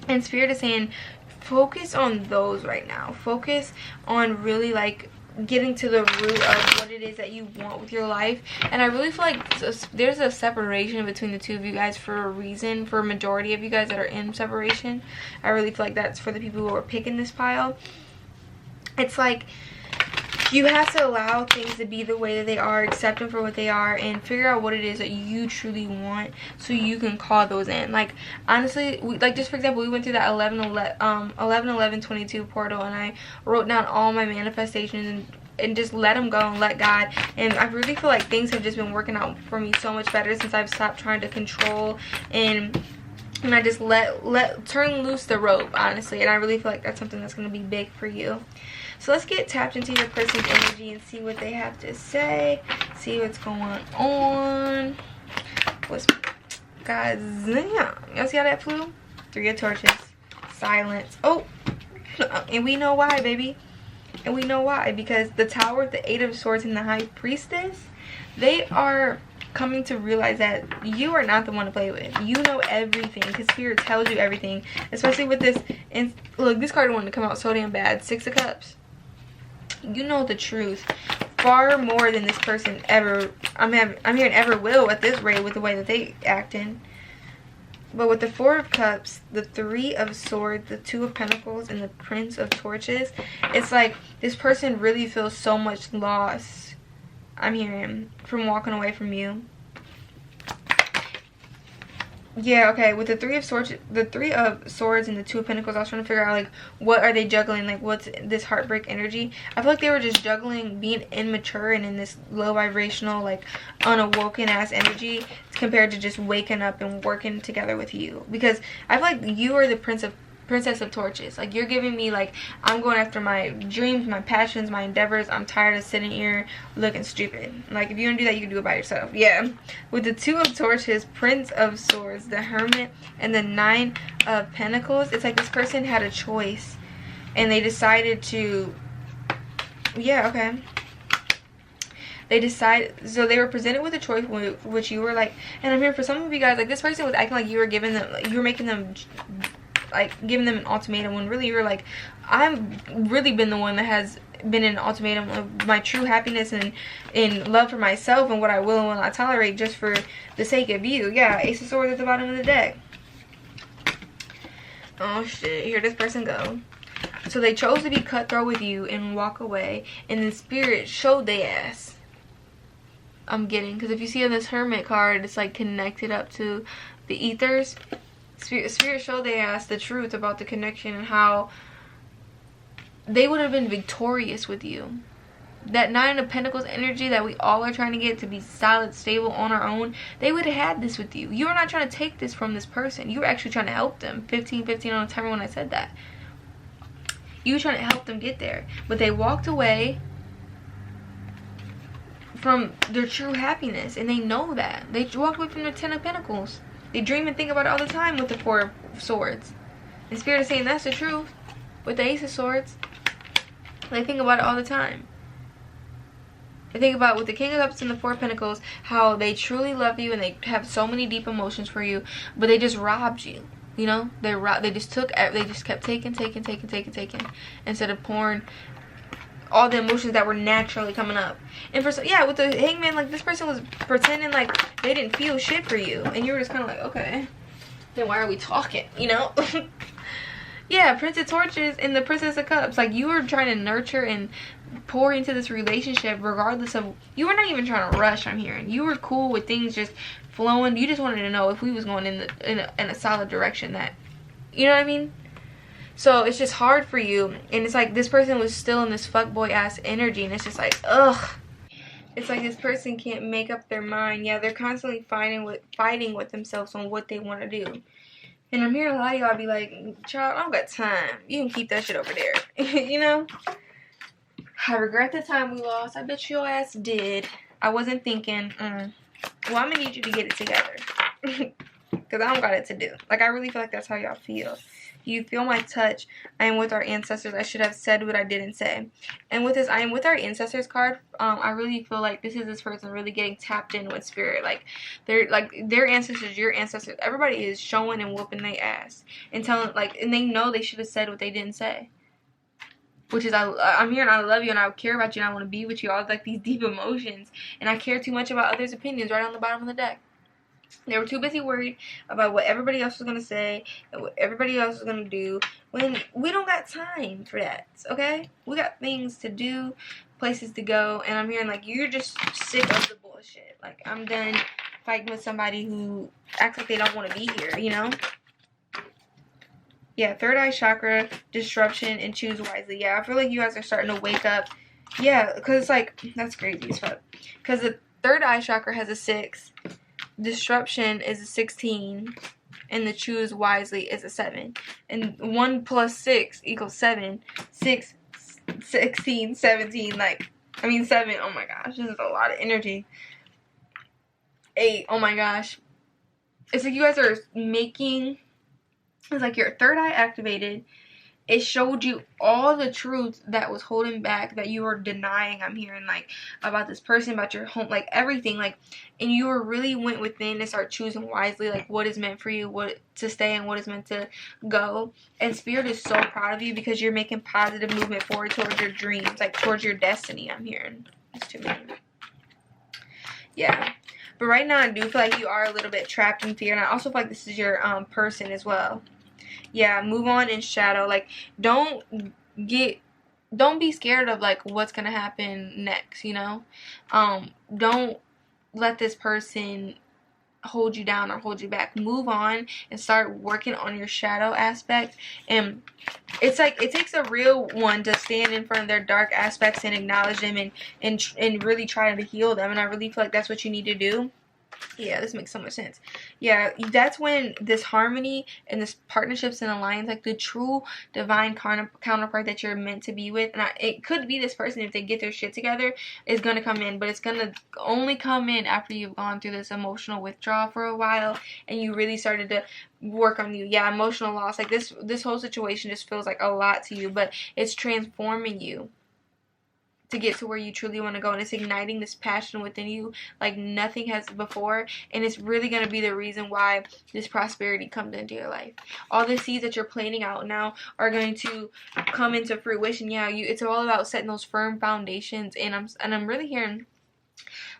and Spirit is saying focus on those right now. Focus on really like getting to the root of what it is that you want with your life. And I really feel like there's a separation between the two of you guys for a reason. For a majority of you guys that are in separation, I really feel like that's for the people who are picking this pile. It's like you have to allow things to be the way that they are, accept them for what they are, and figure out what it is that you truly want so you can call those in. Like honestly, like just for example, we went through that 11-11-22 portal, and I wrote down all my manifestations and just let them go and let God. And I really feel like things have just been working out for me so much better since I've stopped trying to control and I just turn loose the rope, honestly. And I really feel like that's something that's going to be big for you. So let's get tapped into your person's energy and see what they have to say. See what's going on. Guys, y'all see how that flew? 3 of torches. Silence. Oh, and we know why, baby. And we know why. Because the Tower, the 8 of Swords, and the High Priestess, they are coming to realize that you are not the one to play with. You know everything, because Spirit tells you everything. Especially with this. And look, this card wanted to come out so damn bad. 6 of Cups. You know the truth far more than this person ever, I'm hearing ever will at this rate with the way that they acting. But with the Four of Cups, the Three of Swords, the Two of Pentacles, and the Prince of Torches, it's like this person really feels so much loss, I'm hearing, from walking away from you. Yeah, okay, with the Three of Swords and the Two of Pentacles, I was trying to figure out, like, what are they juggling? Like, what's this heartbreak energy? I feel like they were just juggling being immature and in this low vibrational, like, unawoken ass energy compared to just waking up and working together with you. Because I feel like you are the Princess of Torches. Like, you're giving me, like, I'm going after my dreams, my passions, my endeavors. I'm tired of sitting here looking stupid. Like, if you want to do that, you can do it by yourself. Yeah. With the Two of Torches, Prince of Swords, the Hermit, and the Nine of Pentacles, it's like this person had a choice and they decided to, yeah, okay, they decided, so they were presented with a choice which you were like, and I'm here for some of you guys, like, this person was acting like you were giving them, you were making them, like, giving them an ultimatum, when really you were like, I've really been the one that has been in an ultimatum of my true happiness and in love for myself and what I will and will not tolerate just for the sake of you. Yeah, Ace of Swords at the bottom of the deck. Oh shit, here this person go. So they chose to be cutthroat with you and walk away, and the Spirit showed they ass. I'm getting, because if you see on this Hermit card, it's like connected up to the ethers. Spirit showed they asked the truth about the connection and how they would have been victorious with you. That Nine of Pentacles energy that we all are trying to get to be solid, stable on our own, they would have had this with you. You were not trying to take this from this person. You were actually trying to help them. 15 on the timer when I said that. You were trying to help them get there. But they walked away from their true happiness, and they know that. They walked away from the Ten of Pentacles. They dream and think about it all the time with the Four of Swords. And Spirit is saying that's the truth. With the Ace of Swords, they think about it all the time. They think about, with the King of Cups and the Four of Pentacles, how they truly love you and they have so many deep emotions for you, but they just robbed you. You know, they just kept taking instead of pouring all the emotions that were naturally coming up. And yeah, with the Hangman, like, this person was pretending like they didn't feel shit for you, and you were just kind of like, okay, then why are we talking, you know? Yeah, Prince of Torches and the Princess of Cups, like, you were trying to nurture and pour into this relationship regardless of, you were not even trying to rush, I'm hearing. You were cool with things just flowing. You just wanted to know if we was going in a solid direction, that, you know what I mean? So it's just hard for you, and it's like this person was still in this fuckboy ass energy, and it's just like, ugh. It's like this person can't make up their mind. Yeah, they're constantly fighting with themselves on what they want to do. And I'm hearing a lot of y'all be like, child, I don't got time. You can keep that shit over there. You know? I regret the time we lost. I bet your ass did. I wasn't thinking, well, I'm gonna need you to get it together. Because I don't got it to do. Like, I really feel like that's how y'all feel. You feel my touch. I am with our ancestors. I should have said what I didn't say. And with this I am with our ancestors card, I really feel like this is this person really getting tapped in with spirit. Like, they're like their ancestors, your ancestors, everybody is showing and whooping their ass and telling, like, and they know they should have said what they didn't say. Which is, I'm here and I love you and I care about you and I want to be with you. All like these deep emotions, and I care too much about others' opinions. Right on the bottom of the deck. They were too busy worried about what everybody else was going to say and what everybody else was going to do, when we don't got time for that, okay? We got things to do, places to go, and I'm hearing like you're just sick of the bullshit. Like, I'm done fighting with somebody who acts like they don't want to be here, you know? Yeah, third eye chakra, disruption, and choose wisely. Yeah, I feel like you guys are starting to wake up. Yeah, because it's like, that's crazy as fuck. Because the third eye chakra has a 6. Disruption is a 16, and the choose wisely is a 7, and 1 plus 6 equals 7. 6, 16, 17, like, I mean 7. Oh my gosh, this is a lot of energy. 8, oh my gosh. It's like you guys are making, it's like your third eye activated. It showed you all the truth that was holding back, that you were denying, I'm hearing, like, about this person, about your home, like, everything, like, and you were really went within and start choosing wisely, like, what is meant for you, what to stay, and what is meant to go. And Spirit is so proud of you because you're making positive movement forward towards your dreams, like, towards your destiny, I'm hearing. It's too many. Yeah. But right now I do feel like you are a little bit trapped in fear, and I also feel like this is your person as well. Yeah, move on in shadow. Like, don't be scared of like what's gonna happen next, you know. Don't let this person hold you down or hold you back. Move on and start working on your shadow aspect. And it's like it takes a real one to stand in front of their dark aspects and acknowledge them and really try to heal them. And I really feel like that's what you need to do. Yeah, this makes so much sense. Yeah, that's when this harmony and this partnerships and alliance, like the true divine counterpart that you're meant to be with, and it could be this person, if they get their shit together, is going to come in. But it's going to only come in after you've gone through this emotional withdrawal for a while and you really started to work on you. Yeah, emotional loss. Like this whole situation just feels like a lot to you, but it's transforming you to get to where you truly want to go, and it's igniting this passion within you like nothing has before, and it's really going to be the reason why this prosperity comes into your life. All the seeds that you're planting out now are going to come into fruition. Yeah, it's all about setting those firm foundations, and I'm really hearing,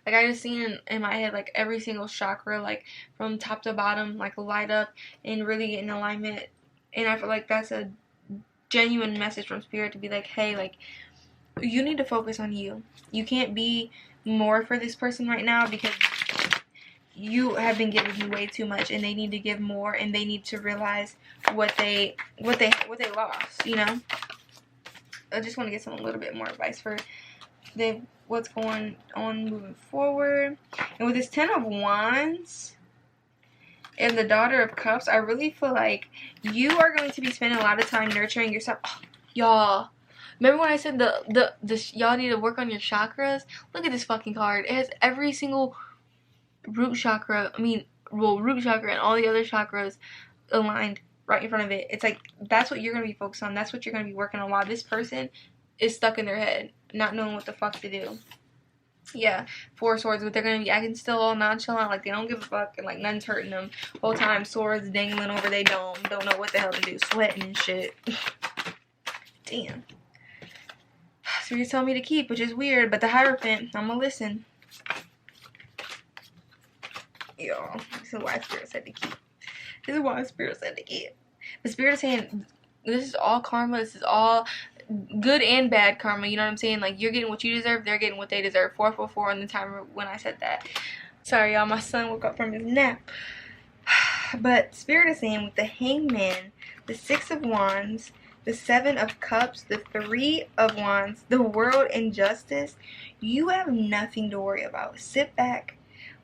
like, I just seen in my head like every single chakra, like from top to bottom, like light up and really get in alignment. And I feel like that's a genuine message from spirit to be like, hey, like, you need to focus on you. You can't be more for this person right now because you have been giving way too much, and they need to give more, and they need to realize what they lost, you know. I just want to get some a little bit more advice for what's going on moving forward. And with this 10 of Wands and the Daughter of Cups, I really feel like you are going to be spending a lot of time nurturing yourself. Oh, y'all, remember when I said y'all need to work on your chakras? Look at this fucking card. It has every single root chakra. Root chakra and all the other chakras aligned right in front of it. It's like that's what you're gonna be focused on. That's what you're gonna be working on while this person is stuck in their head, not knowing what the fuck to do. Yeah, 4 swords, but they're gonna be acting still all nonchalant, like they don't give a fuck, and like nothing's hurting them. Whole time swords dangling over their dome, don't know what the hell to do, sweating and shit. Damn. So you're telling me to keep, which is weird, but the Hierophant, I'm gonna listen. Y'all, this is why Spirit said to keep. This is why Spirit said to keep. The Spirit is saying, this is all karma, this is all good and bad karma, you know what I'm saying? Like, you're getting what you deserve, they're getting what they deserve. 444 on the timer when I said that. Sorry, y'all, my son woke up from his nap. But Spirit is saying with the Hangman, the 6 of Wands, the 7 of Cups, the 3 of Wands, the World, and Justice, you have nothing to worry about. Sit back,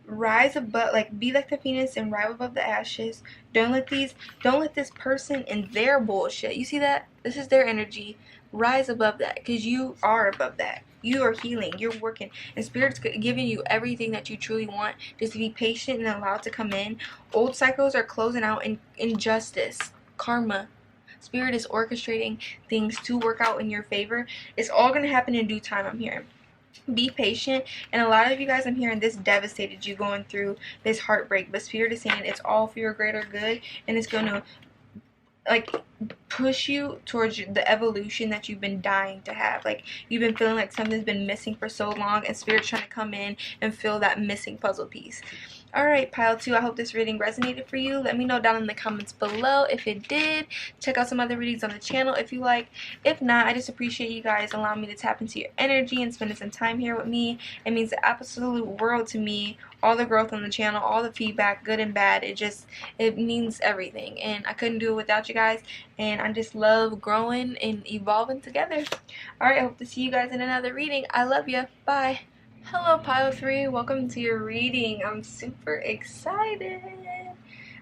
rise above, like, be like the phoenix and rise above the ashes. Don't let this person and their bullshit, you see that? This is their energy. Rise above that, because you are above that. You are healing, you're working, and Spirit's giving you everything that you truly want. Just to be patient and allow it to come in. Old cycles are closing out, in injustice, karma. Spirit is orchestrating things to work out in your favor. It's all going to happen in due time, I'm hearing. Be patient. And a lot of you guys, I'm hearing, this devastated you, going through this heartbreak. But Spirit is saying it's all for your greater good, and it's going to, like, push you towards the evolution that you've been dying to have. Like, you've been feeling like something's been missing for so long, and Spirit's trying to come in and fill that missing puzzle piece. Alright, pile 2, I hope this reading resonated for you. Let me know down in the comments below if it did. Check out some other readings on the channel if you like. If not, I just appreciate you guys allowing me to tap into your energy and spending some time here with me. It means the absolute world to me. All the growth on the channel, all the feedback, good and bad, it means everything. And I couldn't do it without you guys. And I just love growing and evolving together. Alright, I hope to see you guys in another reading. I love you. Bye. Hello, pile 3. Welcome to your reading. I'm super excited.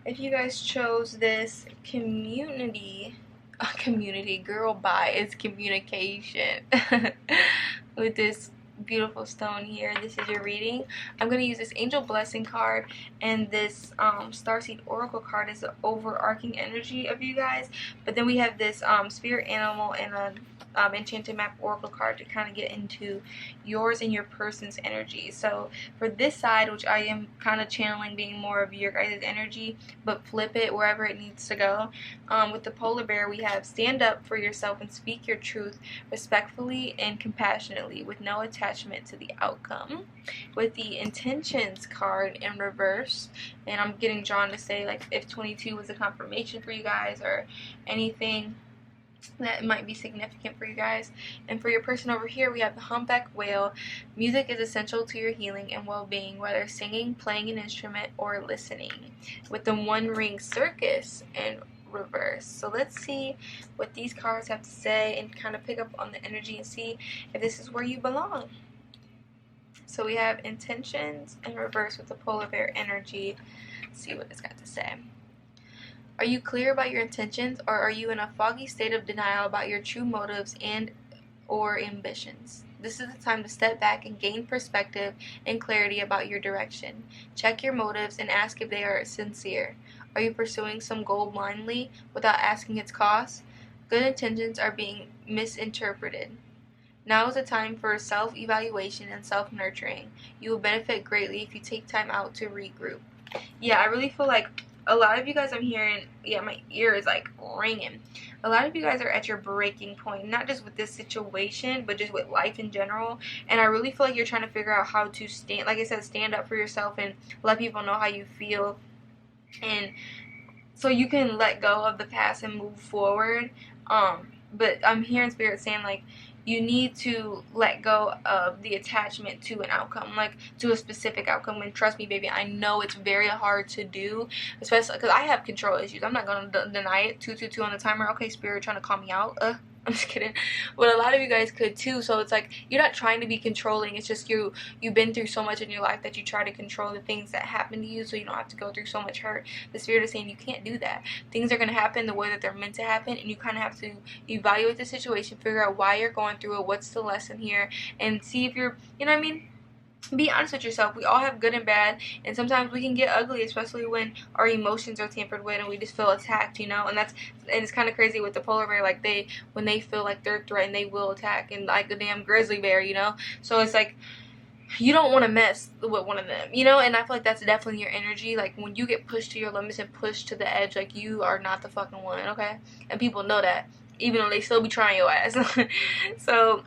If you guys chose this community girl, bye. It's communication with this beautiful stone here. This is your reading. I'm going to use this angel blessing card and this starseed oracle card as the overarching energy of you guys, but then we have this spirit animal and a enchanted map oracle card to kind of get into yours and your person's energy. So for this side, which I am kind of channeling being more of your guys' energy, but flip it wherever it needs to go. With the polar bear, we have stand up for yourself and speak your truth respectfully and compassionately with no attachment attachment to the outcome, with the intentions card in reverse. And I'm getting drawn to say, like, if 22 was a confirmation for you guys or anything that might be significant for you guys. And for your person over here, we have the humpback whale. Music is essential to your healing and well-being, whether singing, playing an instrument, or listening, with the one ring circus in reverse. So let's see what these cards have to say and kind of pick up on the energy and see if this is where you belong. So we have intentions in reverse with the polar bear energy. Let's see what it's got to say. Are you clear about your intentions, or are you in a foggy state of denial about your true motives and or ambitions? This is the time to step back and gain perspective and clarity about your direction. Check your motives and ask if they are sincere. Are you pursuing some goal blindly without asking its cost? Good intentions are being misinterpreted. Now is the time for self-evaluation and self-nurturing. You will benefit greatly if you take time out to regroup. Yeah, I really feel like a lot of you guys, I'm hearing, yeah, my ear is like ringing. A lot of you guys are at your breaking point, not just with this situation, but just with life in general. And I really feel like you're trying to figure out how to stand, like I said, stand up for yourself and let people know how you feel. And so you can let go of the past and move forward. But I'm hearing Spirit saying, like, you need to let go of the attachment to an outcome, like to a specific outcome. And trust me, baby, I know it's very hard to do, especially because I have control issues. I'm not going to deny it. 222 on the timer. Okay, Spirit trying to call me out. I'm just kidding. But a lot of you guys could too. So it's like you're not trying to be controlling. It's just you've been through so much in your life that you try to control the things that happen to you so you don't have to go through so much hurt. The Spirit is saying you can't do that. Things are going to happen the way that they're meant to happen, and you kind of have to evaluate the situation, figure out why you're going through it, what's the lesson here, and see if you're, you know what I mean? Be honest with yourself. We all have good and bad, and sometimes we can get ugly, especially when our emotions are tampered with and we just feel attacked, you know. And it's kind of crazy with the polar bear, like when they feel like they're threatened, they will attack, and like a damn grizzly bear, you know. So it's like you don't want to mess with one of them, you know. And I feel like that's definitely your energy. Like when you get pushed to your limits and pushed to the edge, like you are not the fucking one, okay? And people know that, even though they still be trying your ass. So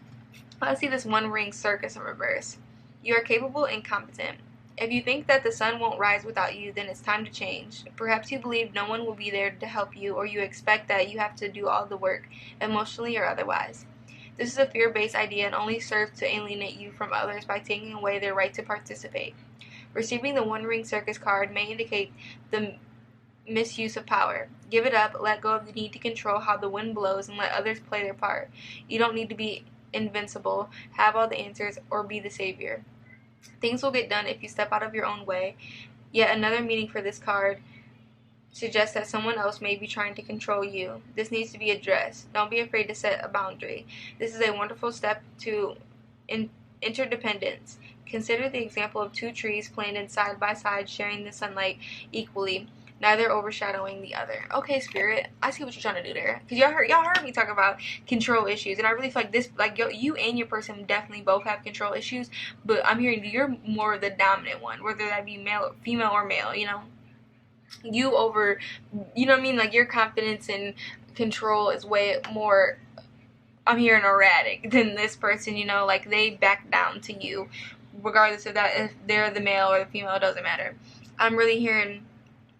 I see this one ring circus in reverse. You are capable and competent. If you think that the sun won't rise without you, then it's time to change. Perhaps you believe no one will be there to help you, or you expect that you have to do all the work, emotionally or otherwise. This is a fear-based idea and only serves to alienate you from others by taking away their right to participate. Receiving the one ring circus card may indicate the misuse of power. Give it up, let go of the need to control how the wind blows, and let others play their part. You don't need to be invincible, have all the answers, or be the savior. Things will get done if you step out of your own way. Yet another meaning for this card suggests that someone else may be trying to control you. This needs to be addressed. Don't be afraid to set a boundary. This is a wonderful step to interdependence. Consider the example of two trees planted side by side, sharing the sunlight equally, neither overshadowing the other. Okay, Spirit, I see what you're trying to do there. Because y'all heard me talk about control issues. And I really feel like this, like you and your person definitely both have control issues. But I'm hearing you're more the dominant one, whether that be male, female, or male, you know. You know what I mean? Like your confidence and control is way more, I'm hearing, erratic than this person, you know. Like they back down to you. Regardless of that, if they're the male or the female, it doesn't matter. I'm really hearing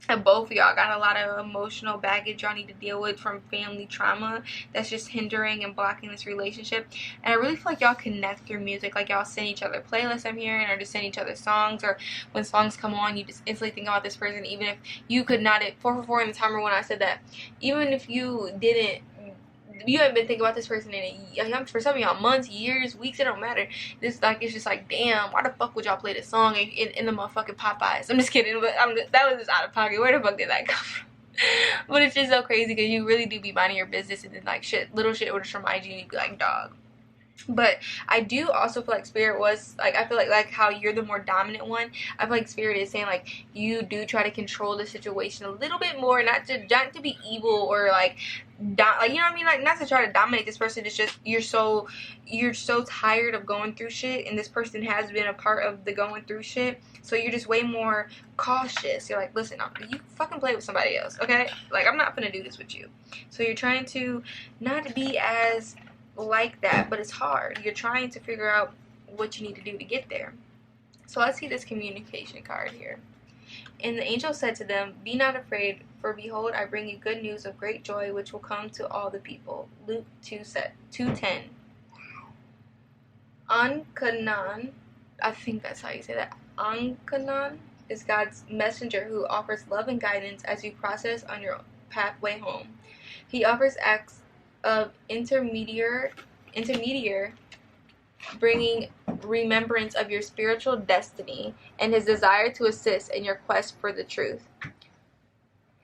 that both of y'all got a lot of emotional baggage y'all need to deal with from family trauma that's just hindering and blocking this relationship. And I really feel like y'all connect through music. Like y'all send each other playlists, I'm hearing, or just send each other songs, or when songs come on you just instantly think about this person, even if you could not. At 444 in the timer when I said that, even if you haven't been thinking about this person for some of y'all months, years, weeks, it don't matter. It's just like, damn, why the fuck would y'all play this song in the motherfucking Popeyes? I'm just kidding, but that was just out of pocket. Where the fuck did that come from? But it's just so crazy because you really do be minding your business, and then like little shit will just remind you, and you be like, dog. But I do also feel like Spirit was like, I feel like how you're the more dominant one. I feel like Spirit is saying like you do try to control the situation a little bit more, not to be evil or like you know what I mean, like not to try to dominate this person. It's just you're so tired of going through shit, and this person has been a part of the going through shit, so you're just way more cautious. You're like, listen, you fucking play with somebody else, okay? Like I'm not gonna do this with you. So you're trying to not be as like that, but it's hard. You're trying to figure out what you need to do to get there. So let's see this communication card here. And the angel said to them, "Be not afraid, for behold, I bring you good news of great joy, which will come to all the people." Luke 2:10. Ankanan, I think that's how you say that. Ankanan is God's messenger who offers love and guidance as you process on your pathway home. He offers acts of intermediary, bringing remembrance of your spiritual destiny and his desire to assist in your quest for the truth.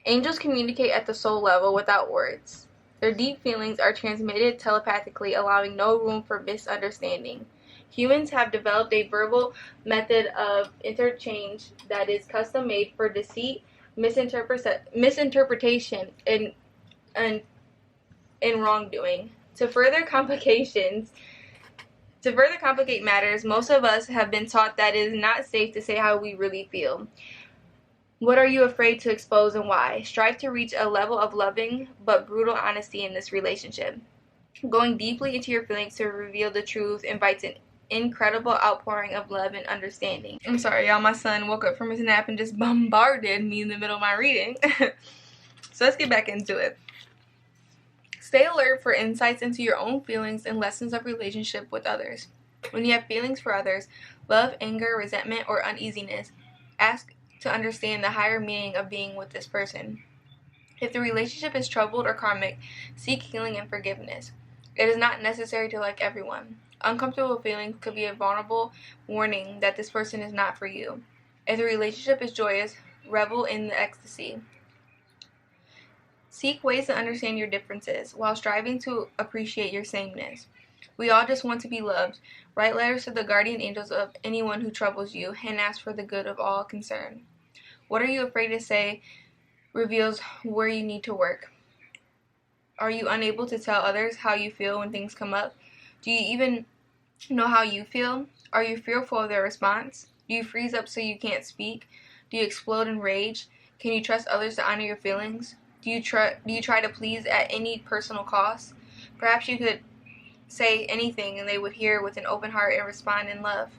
Angels communicate at the soul level without words. Their deep feelings are transmitted telepathically, allowing no room for misunderstanding. Humans have developed a verbal method of interchange that is custom made for deceit, misinterpretation, and wrongdoing. To further complicate matters, most of us have been taught that it is not safe to say how we really feel. What are you afraid to expose and why? Strive to reach a level of loving but brutal honesty in this relationship. Going deeply into your feelings to reveal the truth invites an incredible outpouring of love and understanding. I'm sorry, y'all. My son woke up from his nap and just bombarded me in the middle of my reading. So let's get back into it. Stay alert for insights into your own feelings and lessons of relationship with others. When you have feelings for others, love, anger, resentment, or uneasiness, ask to understand the higher meaning of being with this person. If the relationship is troubled or karmic, seek healing and forgiveness. It is not necessary to like everyone. Uncomfortable feelings could be a vulnerable warning that this person is not for you. If the relationship is joyous, revel in the ecstasy. Seek ways to understand your differences while striving to appreciate your sameness. We all just want to be loved. Write letters to the guardian angels of anyone who troubles you and ask for the good of all concerned. What are you afraid to say reveals where you need to work. Are you unable to tell others how you feel when things come up? Do you even know how you feel? Are you fearful of their response? Do you freeze up so you can't speak? Do you explode in rage? Can you trust others to honor your feelings? Do you try to please at any personal cost? Perhaps you could say anything and they would hear with an open heart and respond in love.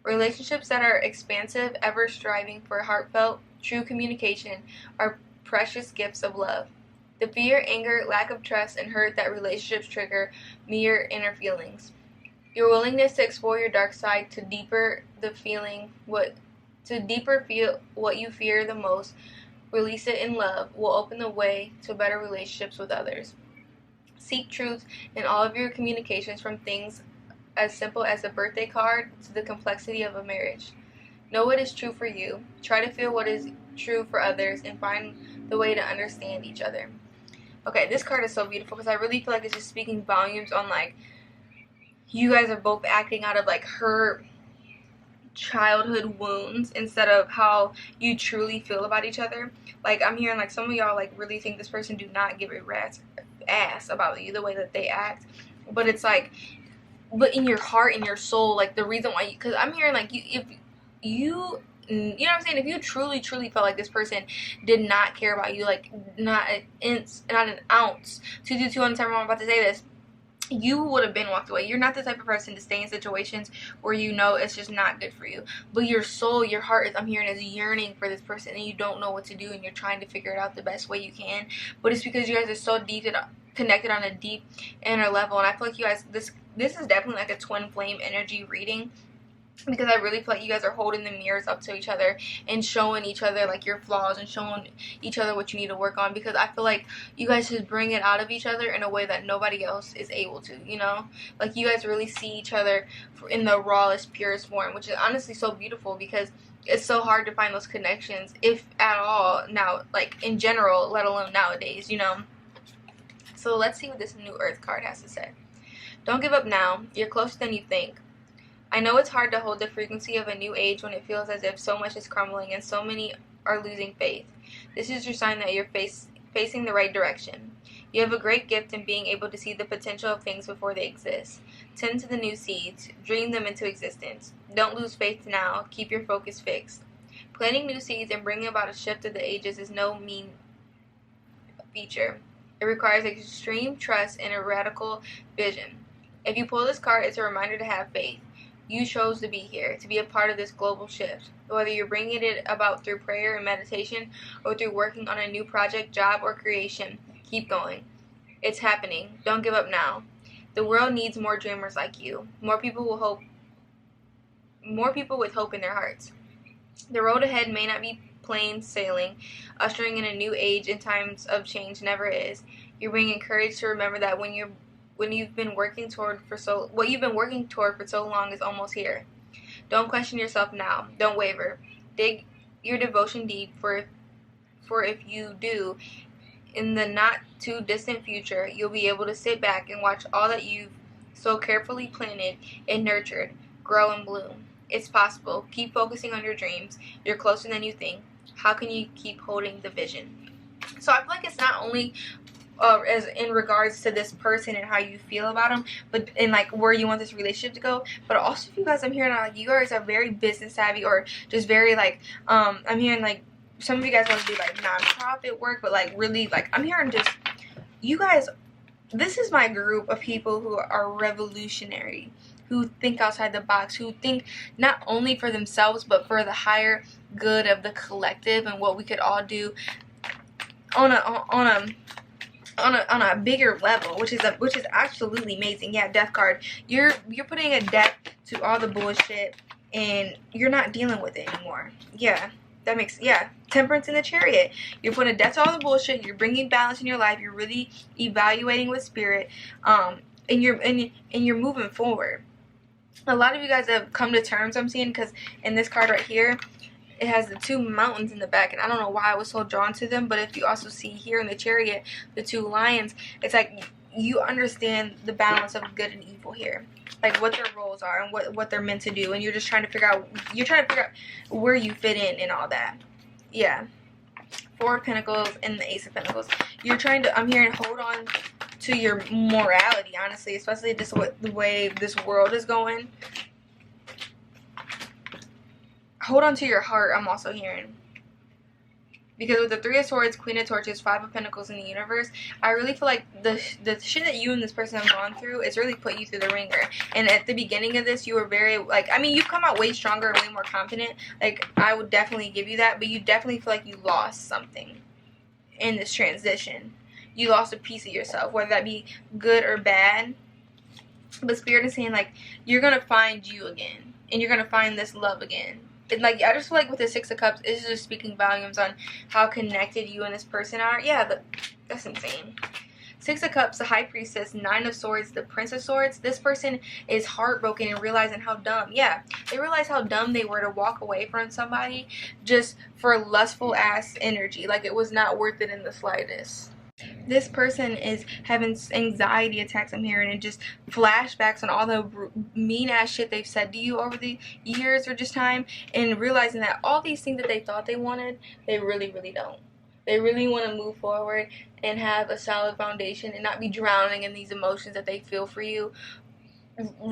Relationships that are expansive, ever striving for heartfelt, true communication are precious gifts of love. The fear, anger, lack of trust, and hurt that relationships trigger mirror inner feelings. Your willingness to explore your dark side to deeper feel what you fear the most, release it in love, will open the way to better relationships with others. Seek truth in all of your communications, from things as simple as a birthday card to the complexity of a marriage. Know what is true for you. Try to feel what is true for others and find the way to understand each other. Okay, this card is so beautiful because I really feel like it's just speaking volumes on, like, you guys are both acting out of, like, her childhood wounds instead of how you truly feel about each other. Like, I'm hearing, like, some of y'all, like, really think this person do not give a rat's ass about you, the way that they act. But it's like, but in your heart, in your soul, like, the reason why because I'm hearing, like, if you know what I'm saying, if you truly felt like this person did not care about you, like, not an ounce, 222 on the time I'm about to say this, you would have been walked away. You're not the type of person to stay in situations where you know it's just not good for you. But your soul, your heart is, I'm hearing, is yearning for this person, and you don't know what to do, and you're trying to figure it out the best way you can. But it's because you guys are so deep and connected on a deep inner level. And I feel like you guys, this is definitely like a twin flame energy reading, because I really feel like you guys are holding the mirrors up to each other and showing each other, like, your flaws and showing each other what you need to work on, because I feel like you guys just bring it out of each other in a way that nobody else is able to, you know? Like, you guys really see each other in the rawest, purest form, which is honestly so beautiful, because it's so hard to find those connections, if at all, now, like, in general, let alone nowadays, you know? So let's see what this new Earth card has to say. Don't give up now. You're closer than you think. I know it's hard to hold the frequency of a new age when it feels as if so much is crumbling and so many are losing faith. This is your sign that you're facing the right direction. You have a great gift in being able to see the potential of things before they exist. Tend to the new seeds. Dream them into existence. Don't lose faith now. Keep your focus fixed. Planting new seeds and bringing about a shift of the ages is no mean feature. It requires extreme trust and a radical vision. If you pull this card, it's a reminder to have faith. You chose to be here, to be a part of this global shift. Whether you're bringing it about through prayer and meditation or through working on a new project, job, or creation, keep going. It's happening. Don't give up now. The world needs more dreamers like you. More people with hope in their hearts. The road ahead may not be plain sailing. Ushering in a new age in times of change never is. You're bringing courage to remember that what you've been working toward for so long is almost here. Don't question yourself now. Don't waver. Dig your devotion deep, for if you do, in the not too distant future, you'll be able to sit back and watch all that you've so carefully planted and nurtured grow and bloom. It's possible. Keep focusing on your dreams. You're closer than you think. How can you keep holding the vision? So I feel like it's not only as in regards to this person and how you feel about them, but in like where you want this relationship to go, but also if you guys, I'm hearing like you guys are very business savvy, or just very like I'm hearing like some of you guys want to do like non-profit work, but like really like I'm hearing just you guys, this is my group of people who are revolutionary, who think outside the box, who think not only for themselves but for the higher good of the collective and what we could all do on a bigger level, which is absolutely amazing. Yeah, death card. You're putting a death to all the bullshit and you're not dealing with it anymore. Yeah, that makes, yeah. Temperance in the Chariot. You're putting a death to all the bullshit. You're bringing balance in your life. You're really evaluating with spirit, and you're moving forward. A lot of you guys have come to terms, I'm seeing, because in this card right here, it has the two mountains in the back, and I don't know why I was so drawn to them, but if you also see here in the Chariot the two lions, it's like you understand the balance of good and evil here, like what their roles are and what they're meant to do, and you're just trying to figure out where you fit in and all that. Yeah. Four of Pentacles and the Ace of Pentacles. You're trying to, I'm hearing, hold on to your morality, honestly, especially the way this world is going. Hold on to your heart, I'm also hearing. Because with the Three of Swords, Queen of Torches, Five of Pentacles in the universe, I really feel like the shit that you and this person have gone through, it's really put you through the ringer. And at the beginning of this, you were very, like, I mean, you've come out way stronger and way more confident. Like, I would definitely give you that. But you definitely feel like you lost something in this transition. You lost a piece of yourself, whether that be good or bad. But Spirit is saying, like, you're going to find you again. And you're going to find this love again. And like, I just feel like with the Six of Cups, it's just speaking volumes on how connected you and this person are. Yeah, that's insane. Six of Cups, the High Priestess, Nine of Swords, the Prince of Swords. This person is heartbroken and realizing how dumb. Yeah, they realize how dumb they were to walk away from somebody just for lustful ass energy. Like, it was not worth it in the slightest. This person is having anxiety attacks, I'm hearing, and just flashbacks on all the mean ass shit they've said to you over the years or just time, and realizing that all these things that they thought they wanted, they really, really don't. They really want to move forward and have a solid foundation and not be drowning in these emotions that they feel for you.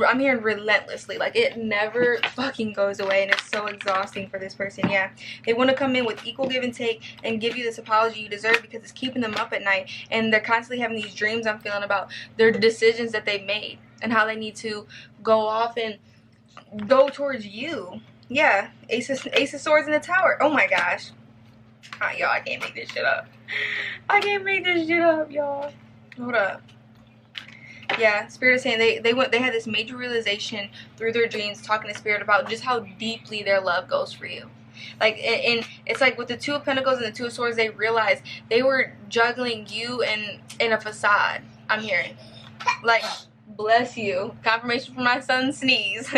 I'm hearing relentlessly, like it never fucking goes away, and it's so exhausting for this person. Yeah, they want to come in with equal give and take and give you this apology you deserve, because it's keeping them up at night, and they're constantly having these dreams, I'm feeling, about their decisions that they've made and how they need to go off and go towards you. Yeah, Ace of Swords in the Tower. Oh my gosh. Y'all, I can't make this shit up. I can't make this shit up, y'all. Hold up. Yeah, Spirit is saying they had this major realization through their dreams, talking to Spirit about just how deeply their love goes for you. Like, and it's like with the Two of Pentacles and the Two of Swords, they realized they were juggling you in a facade, I'm hearing. Like, bless you. Confirmation from my son's sneeze.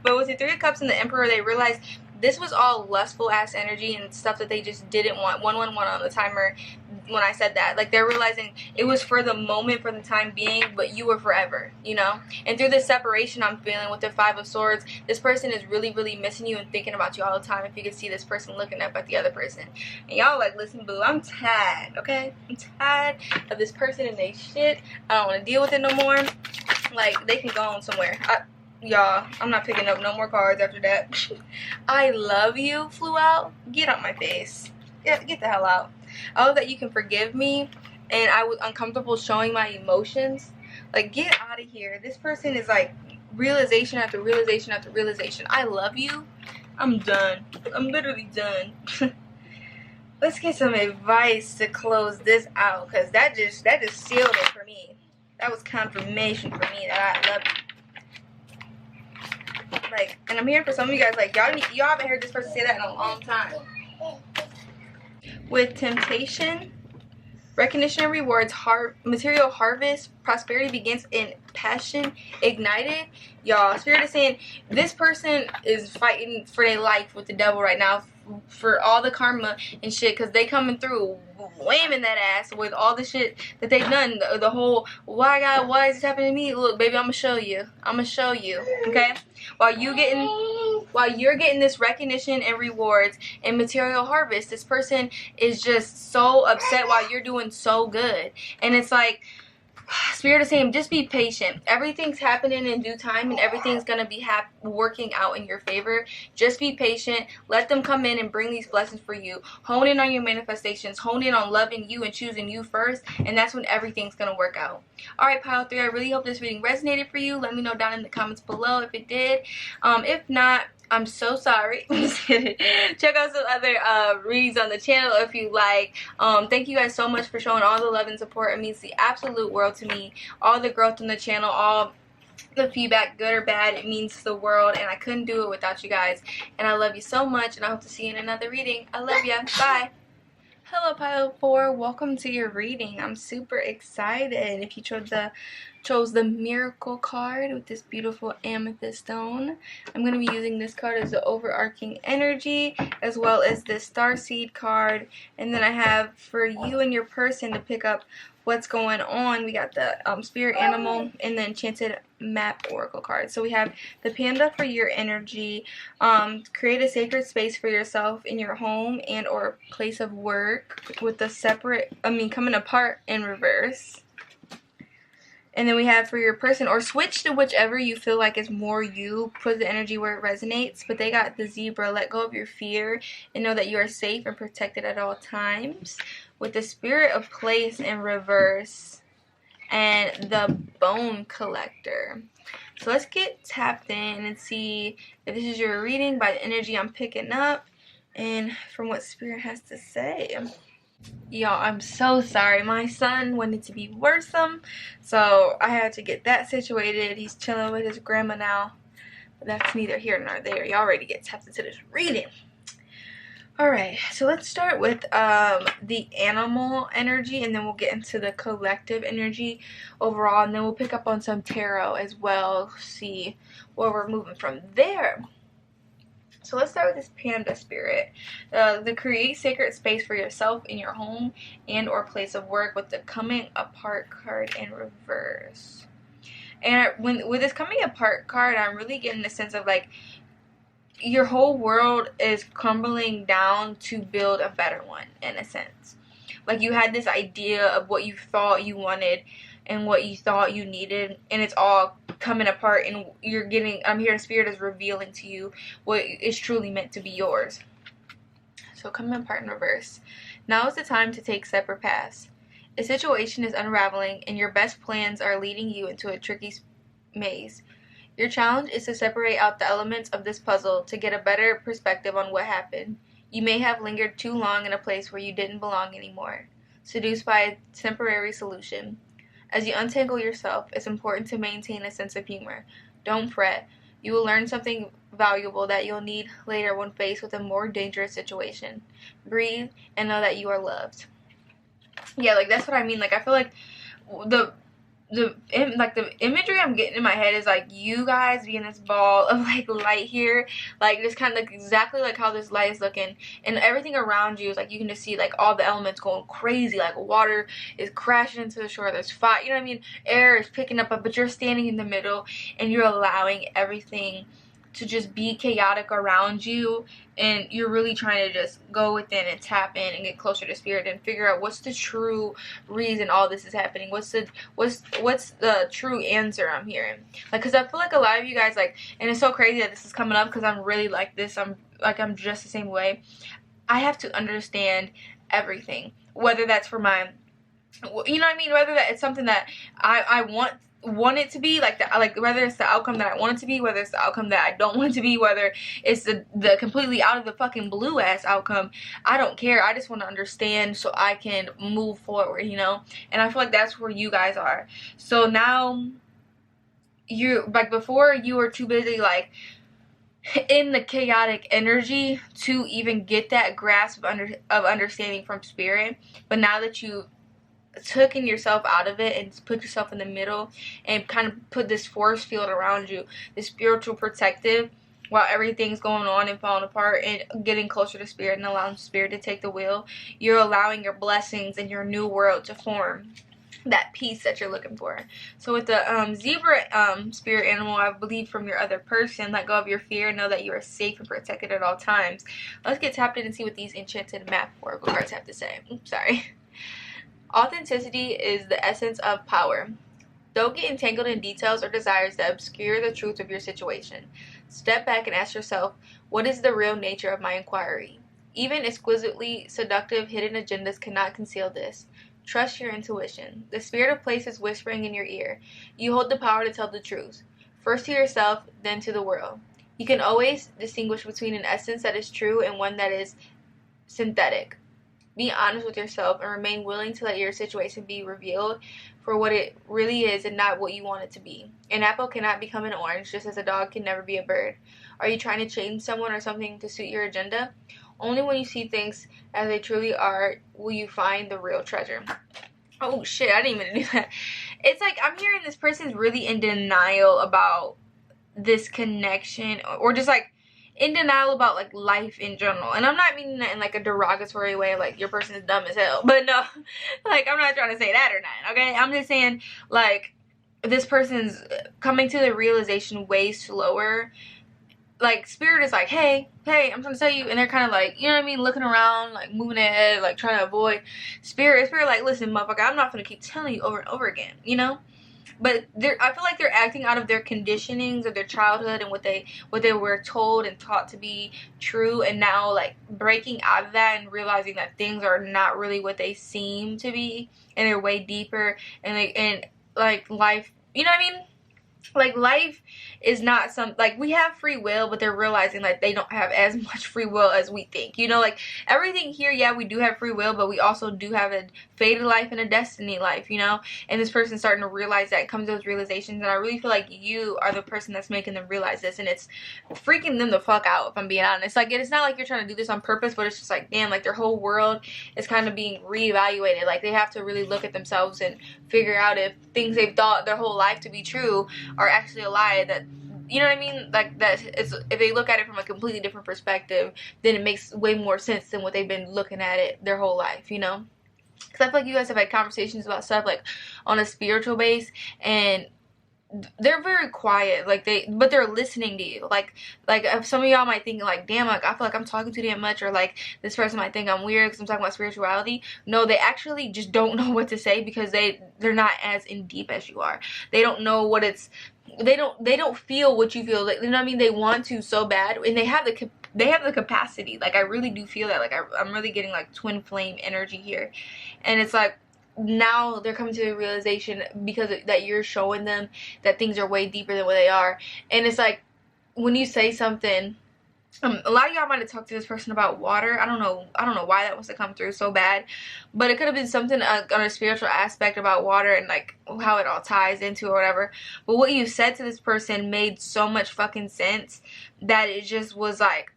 But with the Three of Cups and the Emperor, they realized this was all lustful ass energy and stuff that they just didn't want. 111 on the timer when I said that. Like, they're realizing it was for the moment, for the time being, but you were forever, you know? And through this separation I'm feeling with the Five of Swords, this person is really, really missing you and thinking about you all the time. If you could see this person looking up at the other person. And y'all like, listen, boo, I'm tired, okay? I'm tired of this person and they shit. I don't want to deal with it no more. Like, they can go on somewhere. Y'all, I'm not picking up no more cards after that. I love you flew out. Get out my face. Get the hell out. I hope that you can forgive me, and I was uncomfortable showing my emotions. Like, get out of here. This person is like, realization after realization after realization. I love you. I'm done. I'm literally done. Let's get some advice to close this out, because that just sealed it for me. That was confirmation for me that I love you. Like, and I'm hearing for some of you guys, like, y'all haven't heard this person say that in a long time. With temptation, recognition and rewards, material harvest, prosperity begins in passion ignited. Y'all, Spirit is saying this person is fighting for their life with the devil right now, for all the karma and shit, because they coming through whamming that ass with all the shit that they've done. The whole, why God, why is this happening to me? Look, baby, I'm gonna show you, okay? While you're getting this recognition and rewards and material harvest, this person is just so upset while you're doing so good. And it's like, Spirit is saying, just be patient. Everything's happening in due time, and everything's going to be working out in your favor. Just be patient. Let them come in and bring these blessings for you. Hone in on your manifestations. Hone in on loving you and choosing you first, and that's when everything's going to work out. Alright, Pile 3, I really hope this reading resonated for you. Let me know down in the comments below if it did. If not, I'm so sorry. Check out some other readings on the channel if you like. Thank you guys so much for showing all the love and support. It means the absolute world to me. All the growth in the channel, all the feedback, good or bad, it means the world, and I couldn't do it without you guys. And I love you so much, and I hope to see you in another reading. I love you. Bye. Hello, Pile 4. Welcome to your reading. I'm super excited. If you chose the Miracle card with this beautiful amethyst stone, I'm going to be using this card as the overarching energy, as well as this Starseed card. And then I have for you and your person to pick up what's going on. We got the spirit animal and the enchanted map oracle card. So we have the panda for your energy. Create a sacred space for yourself in your home and or place of work with the coming apart in reverse. And then we have for your person, or switch to whichever you feel like is more you. Put the energy where it resonates. But they got the zebra. Let go of your fear and know that you are safe and protected at all times. With the spirit of place in reverse. And the bone collector. So let's get tapped in and see if this is your reading by the energy I'm picking up. And from what Spirit has to say. Y'all, I'm so sorry. My son wanted to be worrisome, so I had to get that situated. He's chilling with his grandma now, but that's neither here nor there. Y'all ready to get tapped into this reading. Alright, so let's start with the animal energy, and then we'll get into the collective energy overall, and then we'll pick up on some tarot as well, see where we're moving from there. So let's start with this panda spirit. The create sacred space for yourself in your home and or place of work with the coming apart card in reverse. And with this coming apart card, I'm really getting the sense of like your whole world is crumbling down to build a better one, in a sense. Like you had this idea of what you thought you wanted and what you thought you needed, and it's all coming apart, and you're getting, I'm hearing Spirit is revealing to you what is truly meant to be yours. So coming apart in reverse. Now is the time to take separate paths. A situation is unraveling and your best plans are leading you into a tricky maze. Your challenge is to separate out the elements of this puzzle to get a better perspective on what happened. You may have lingered too long in a place where you didn't belong anymore, seduced by a temporary solution. As you untangle yourself, it's important to maintain a sense of humor. Don't fret. You will learn something valuable that you'll need later when faced with a more dangerous situation. Breathe and know that you are loved. Yeah, like that's what I mean. Like I feel like the imagery I'm getting in my head is like you guys being this ball of like light here, like just kind of like exactly like how this light is looking, and everything around you is like you can just see like all the elements going crazy, like water is crashing into the shore, there's fire, you know what I mean, air is picking up, but you're standing in the middle and you're allowing everything to just be chaotic around you, and you're really trying to just go within and tap in and get closer to Spirit and figure out what's the true reason all this is happening, what's the true answer I'm hearing. Like, because I feel like a lot of you guys, like, and it's so crazy that this is coming up because I'm really like this, I'm just the same way. I have to understand everything, whether that's for my, you know what I mean, whether that it's something that I want want it to be, like whether it's the outcome that I want it to be, whether it's the outcome that I don't want it to be, whether it's the completely out of the fucking blue ass outcome. I don't care. I just want to understand so I can move forward, you know. And I feel like that's where you guys are. So now you, like, before you were too busy like in the chaotic energy to even get that grasp of understanding from spirit. But now that you taken yourself out of it and put yourself in the middle and kind of put this force field around you, this spiritual protective, while everything's going on and falling apart, and getting closer to spirit and allowing spirit to take the wheel, you're allowing your blessings and your new world to form that peace that you're looking for. So with the zebra spirit animal, I believe from your other person, let go of your fear, know that you are safe and protected at all times. Let's get tapped in and see what these enchanted math oracle cards have to say. Oops, sorry. Authenticity is the essence of power. Don't get entangled in details or desires that obscure the truth of your situation. Step back and ask yourself, what is the real nature of my inquiry? Even exquisitely seductive hidden agendas cannot conceal this. Trust your intuition. The spirit of place is whispering in your ear. You hold the power to tell the truth. First to yourself, then to the world. You can always distinguish between an essence that is true and one that is synthetic. Be honest with yourself and remain willing to let your situation be revealed for what it really is and not what you want it to be. An apple cannot become an orange, just as a dog can never be a bird. Are you trying to change someone or something to suit your agenda? Only when you see things as they truly are will you find the real treasure. Oh shit, I didn't even do that. It's like I'm hearing this person's really in denial about this connection, or just like in denial about like life in general. And I'm not meaning that in like a derogatory way, like your person is dumb as hell. But no, like I'm not trying to say that or not, okay? I'm just saying like this person's coming to the realization way slower. Like spirit is like, hey, I'm trying to tell you, and they're kind of like, you know what I mean, looking around, like moving their head, like trying to avoid. Spirit like, listen, motherfucker, I'm not gonna keep telling you over and over again, you know. But I feel like they're acting out of their conditionings of their childhood and what they were told and taught to be true, and now like breaking out of that and realizing that things are not really what they seem to be, and they're way deeper, and like life, you know what I mean? Like life is not some, like we have free will, but they're realizing like they don't have as much free will as we think, you know. Like everything here, yeah, we do have free will, but we also do have a fated life and a destiny life, you know. And this person's starting to realize that, comes to those realizations, and I really feel like you are the person that's making them realize this, and it's freaking them the fuck out, if I'm being honest. Like it's not like you're trying to do this on purpose, but it's just like, damn, like their whole world is kind of being reevaluated. Like they have to really look at themselves and figure out if things they've thought their whole life to be true are actually a lie. That, you know what I mean? Like that it's, if they look at it from a completely different perspective, then it makes way more sense than what they've been looking at it their whole life, you know. Because I feel like you guys have had conversations about stuff like on a spiritual base, and they're very quiet, like but they're listening to you. Like if some of y'all might think like, damn, like I feel like I'm talking too damn much, or like this person might think I'm weird because I'm talking about spirituality. No, they actually just don't know what to say, because they're not as in deep as you are. They don't know what it's, they don't feel what you feel. Like, you know what I mean? They want to so bad, and they have the capacity. Like I really do feel that. Like I'm really getting like twin flame energy here, and it's like now they're coming to the realization because that you're showing them that things are way deeper than what they are. And it's like when you say something, a lot of y'all might have talked to this person about water. I don't know why that wants to come through so bad, but it could have been something on a spiritual aspect about water and like how it all ties into or whatever. But what you said to this person made so much fucking sense that it just was like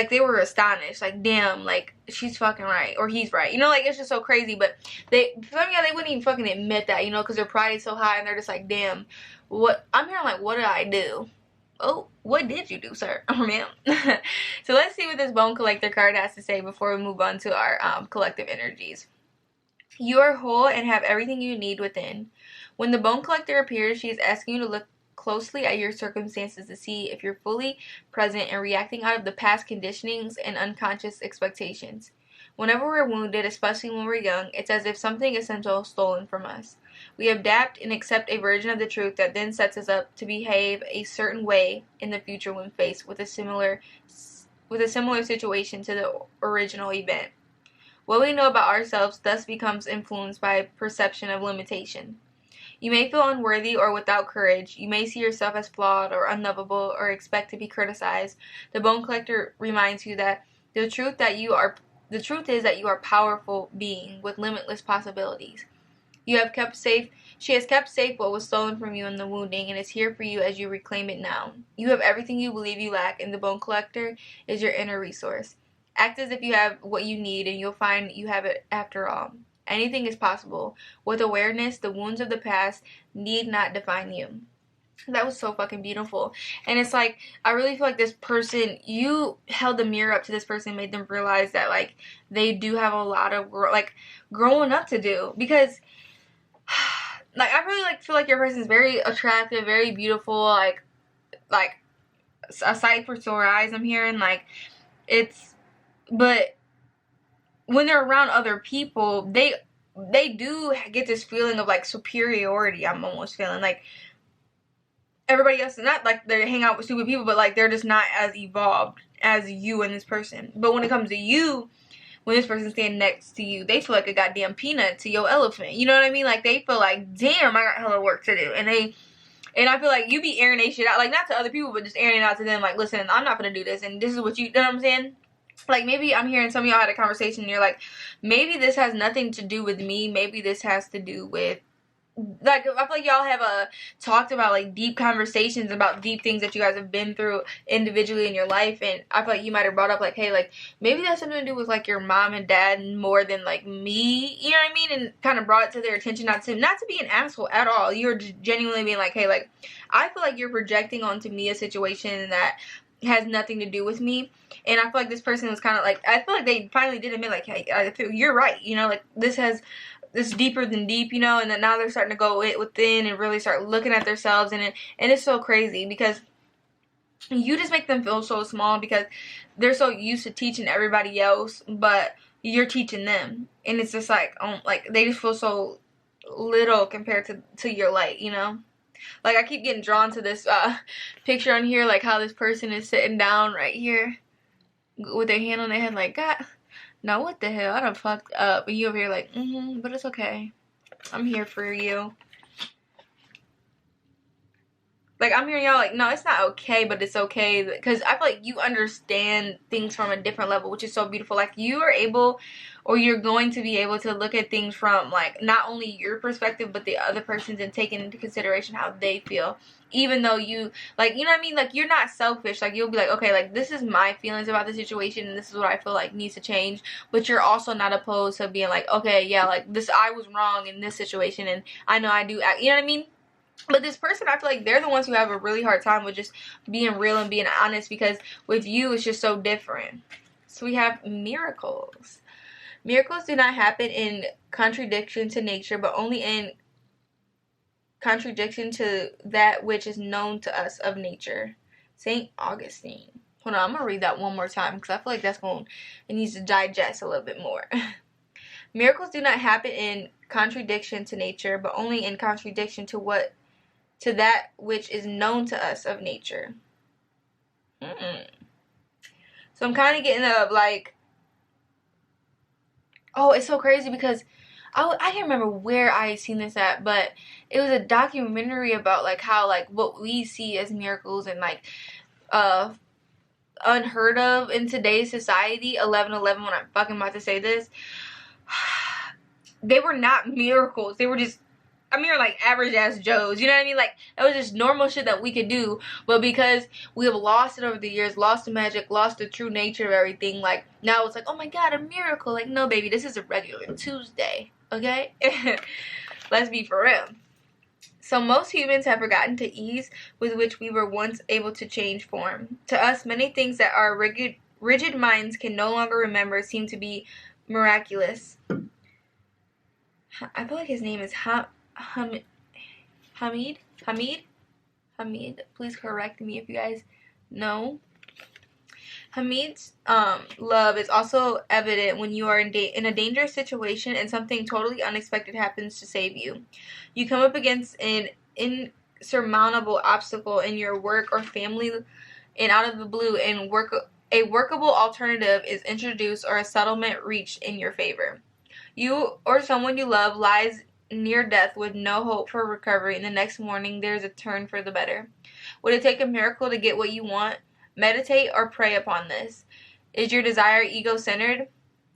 they were astonished, like, damn, like she's fucking right, or he's right, you know. Like it's just so crazy. But they wouldn't even fucking admit that, you know, because their pride is so high, and they're just like, damn, what I'm hearing, like, what did I do? Oh, what did you do, sir or ma'am? So let's see what this bone collector card has to say before we move on to our collective energies. You are whole and have everything you need within. When the bone collector appears, she is asking you to look closely at your circumstances to see if you're fully present and reacting out of the past conditionings and unconscious expectations. Whenever we're wounded, especially when we're young, it's as if something essential is stolen from us. We adapt and accept a version of the truth that then sets us up to behave a certain way in the future when faced with a similar situation to the original event. What we know about ourselves thus becomes influenced by perception of limitation. You may feel unworthy or without courage. You may see yourself as flawed or unlovable or expect to be criticized. The Bone Collector reminds you that the truth is that you are a powerful being with limitless possibilities. You have kept safe. She has kept safe what was stolen from you in the wounding and is here for you as you reclaim it now. You have everything you believe you lack, and the Bone Collector is your inner resource. Act as if you have what you need, and you'll find you have it after all. Anything is possible. With awareness, the wounds of the past need not define you. That was so fucking beautiful. And it's like, I really feel like this person, you held the mirror up to this person and made them realize that, like, they do have a lot of, growing up to do. Because like, I really feel like your person is very attractive, very beautiful, like a sight for sore eyes. I'm hearing, like, but when they're around other people, they do get this feeling of, like, superiority. I'm almost feeling like everybody else is not like they hang out with stupid people, but like they're just not as evolved as you and this person. But when it comes to you, when this person's standing next to you, they feel like a goddamn peanut to your elephant. You know what I mean? Like, they feel like, damn, I got hella work to do. And I feel like you be airing that shit out, like, not to other people, but just airing it out to them, like, listen, I'm not gonna do this, and this is what you know what I'm saying? Like, maybe I'm hearing some of y'all had a conversation and you're like, maybe this has nothing to do with me, maybe this has to do with, like, I feel like y'all have talked about, like, deep conversations about deep things that you guys have been through individually in your life, and I feel like you might have brought up, like, hey, like, maybe that's something to do with, like, your mom and dad more than, like, me, you know what I mean, and kind of brought it to their attention, not to be an asshole at all. You're just genuinely being like, hey, like, I feel like you're projecting onto me a situation that has nothing to do with me, and I feel like this person was kind of like, I feel like they finally did admit, like, hey, I feel you're right, you know, like, this deeper than deep, you know, and then now they're starting to go within and really start looking at themselves, and it's so crazy because you just make them feel so small because they're so used to teaching everybody else, but you're teaching them, and it's just like, they just feel so little compared to your light, you know. Like, I keep getting drawn to this picture on here, like how this person is sitting down right here with their hand on their head, like, God, now what the hell, I done fucked up, and you over here like, but it's okay, I'm here for you. Like, I'm hearing y'all like, no, it's not okay, but it's okay, because I feel like you understand things from a different level, which is so beautiful. Like, you are able, or you're going to be able to look at things from, like, not only your perspective, but the other person's, and taking into consideration how they feel, even though you, like, you know what I mean, like, you're not selfish. Like, you'll be like, okay, like, this is my feelings about the situation, and this is what I feel like needs to change, but you're also not opposed to being like, okay, yeah, like, this, I was wrong in this situation, and I know I do, you know what I mean? But this person, I feel like they're the ones who have a really hard time with just being real and being honest, because with you, it's just so different. So we have miracles. Miracles do not happen in contradiction to nature, but only in contradiction to that which is known to us of nature. St. Augustine. Hold on, I'm going to read that one more time, because I feel like it needs to digest a little bit more. Miracles do not happen in contradiction to nature, but only in contradiction to that which is known to us of nature. So I'm kind of getting like, oh, it's so crazy because I can't remember where I seen this at, but it was a documentary about, like, how, like, what we see as miracles and, like, unheard of in today's society. 11/11, when I'm fucking about to say this, they were not miracles. They were just, I mean, like, average ass Joes, you know what I mean? Like, that was just normal shit that we could do, but because we have lost it over the years, lost the magic, lost the true nature of everything, like, now it's like, oh my god, a miracle. Like, no, baby, this is a regular Tuesday, okay? Let's be for real. So most humans have forgotten the ease with which we were once able to change form. To us, many things that our rigid minds can no longer remember seem to be miraculous. I feel like his name is Hamid. Please correct me if you guys know. Hamid's love is also evident when you are in a dangerous situation and something totally unexpected happens to save you. You come up against an insurmountable obstacle in your work or family, and out of the blue, a workable alternative is introduced or a settlement reached in your favor. You or someone you love lies near death with no hope for recovery, and the next morning there's a turn for the better? Would it take a miracle to get what you want? Meditate or pray upon this. Is your desire ego-centered?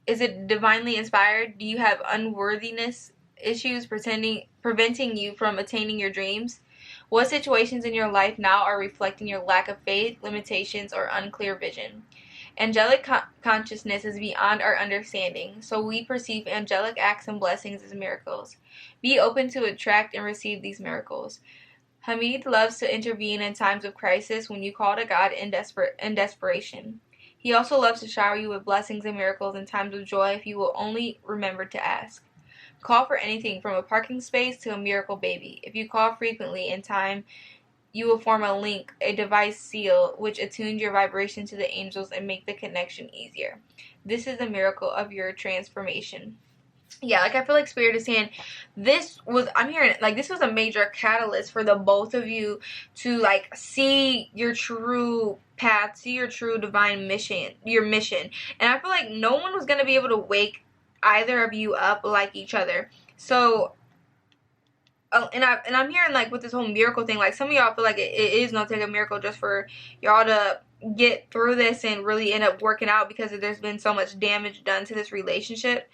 Is it divinely inspired? Do you have unworthiness issues preventing you from attaining your dreams? What situations in your life now are reflecting your lack of faith, limitations, or unclear vision? Angelic consciousness is beyond our understanding, so we perceive angelic acts and blessings as miracles. Be open to attract and receive these miracles. Hamid loves to intervene in times of crisis when you call to God in desperation. He also loves to shower you with blessings and miracles in times of joy if you will only remember to ask. Call for anything from a parking space to a miracle baby. If you call frequently in time, you will form a link, a device seal, which attunes your vibration to the angels and make the connection easier. This is a miracle of your transformation. Yeah, like I feel like Spirit is saying this was, I'm hearing it, like this was a major catalyst for the both of you to like see your true path, see your true divine mission, your mission. And I feel like no one was going to be able to wake either of you up like each other. So and I'm hearing like with this whole miracle thing, like some of y'all feel like it is gonna take a miracle just for y'all to get through this and really end up working out, because there's been so much damage done to this relationship.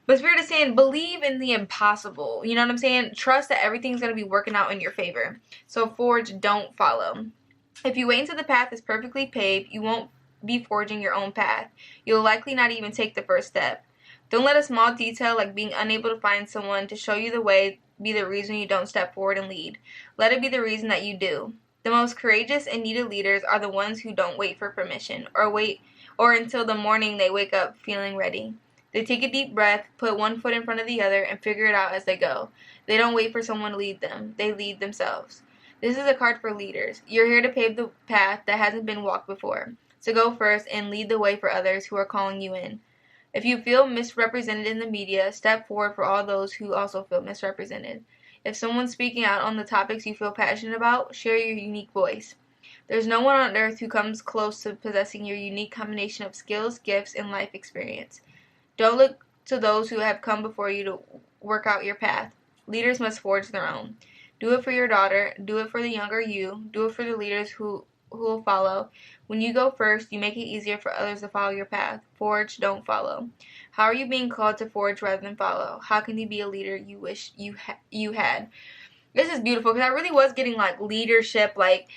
But Spirit is saying believe in the impossible. You know what I'm saying? Trust that everything's gonna be working out in your favor. So forge, don't follow. If you wait until the path is perfectly paved, you won't be forging your own path. You'll likely not even take the first step. Don't let a small detail like being unable to find someone to show you the way be the reason you don't step forward and lead. Let it be the reason that you do. The most courageous and needed leaders are the ones who don't wait for permission or until the morning they wake up feeling ready. They take a deep breath, put one foot in front of the other, and figure it out as they go. They don't wait for someone to lead them. They lead themselves. This is a card for leaders. You're here to pave the path that hasn't been walked before. So go first and lead the way for others who are calling you in. If you feel misrepresented in the media, step forward for all those who also feel misrepresented. If someone's speaking out on the topics you feel passionate about, share your unique voice. There's no one on earth who comes close to possessing your unique combination of skills, gifts, and life experience. Don't look to those who have come before you to work out your path. Leaders must forge their own. Do it for your daughter. Do it for the younger you. Do it for the leaders who will follow. When you go first, you make it easier for others to follow your path. Forge, don't follow. How are you being called to forge rather than follow? How can you be a leader you wish you had? This is beautiful because I really was getting like leadership, like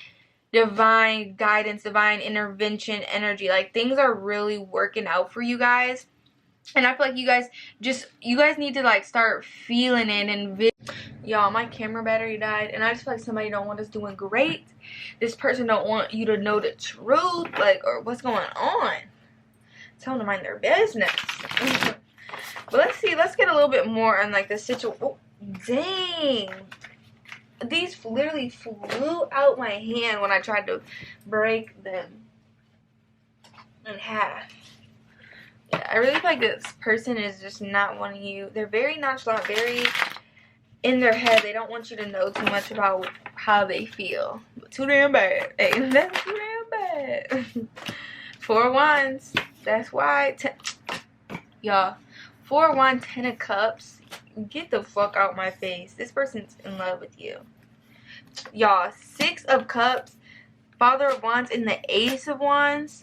divine guidance, divine intervention energy. Like things are really working out for you guys. And I feel like you guys need to like start feeling it. And y'all, my camera battery died, and I just feel like somebody don't want us doing great. This person don't want you to know the truth, like, or what's going on. Tell them to mind their business. But let's see, let's get a little bit more on like the situation. Oh, dang. These literally flew out my hand when I tried to break them in half. Yeah, I really feel like this person is just not wanting you. They're very nonchalant, very in their head. They don't want you to know too much about how they feel. But too damn bad. Hey, that's too damn bad. 4 of Wands. That's why. Y'all, 4 of Wands, 10 of Cups. Get the fuck out my face. This person's in love with you. Y'all, 6 of Cups, Father of Wands, and the Ace of Wands.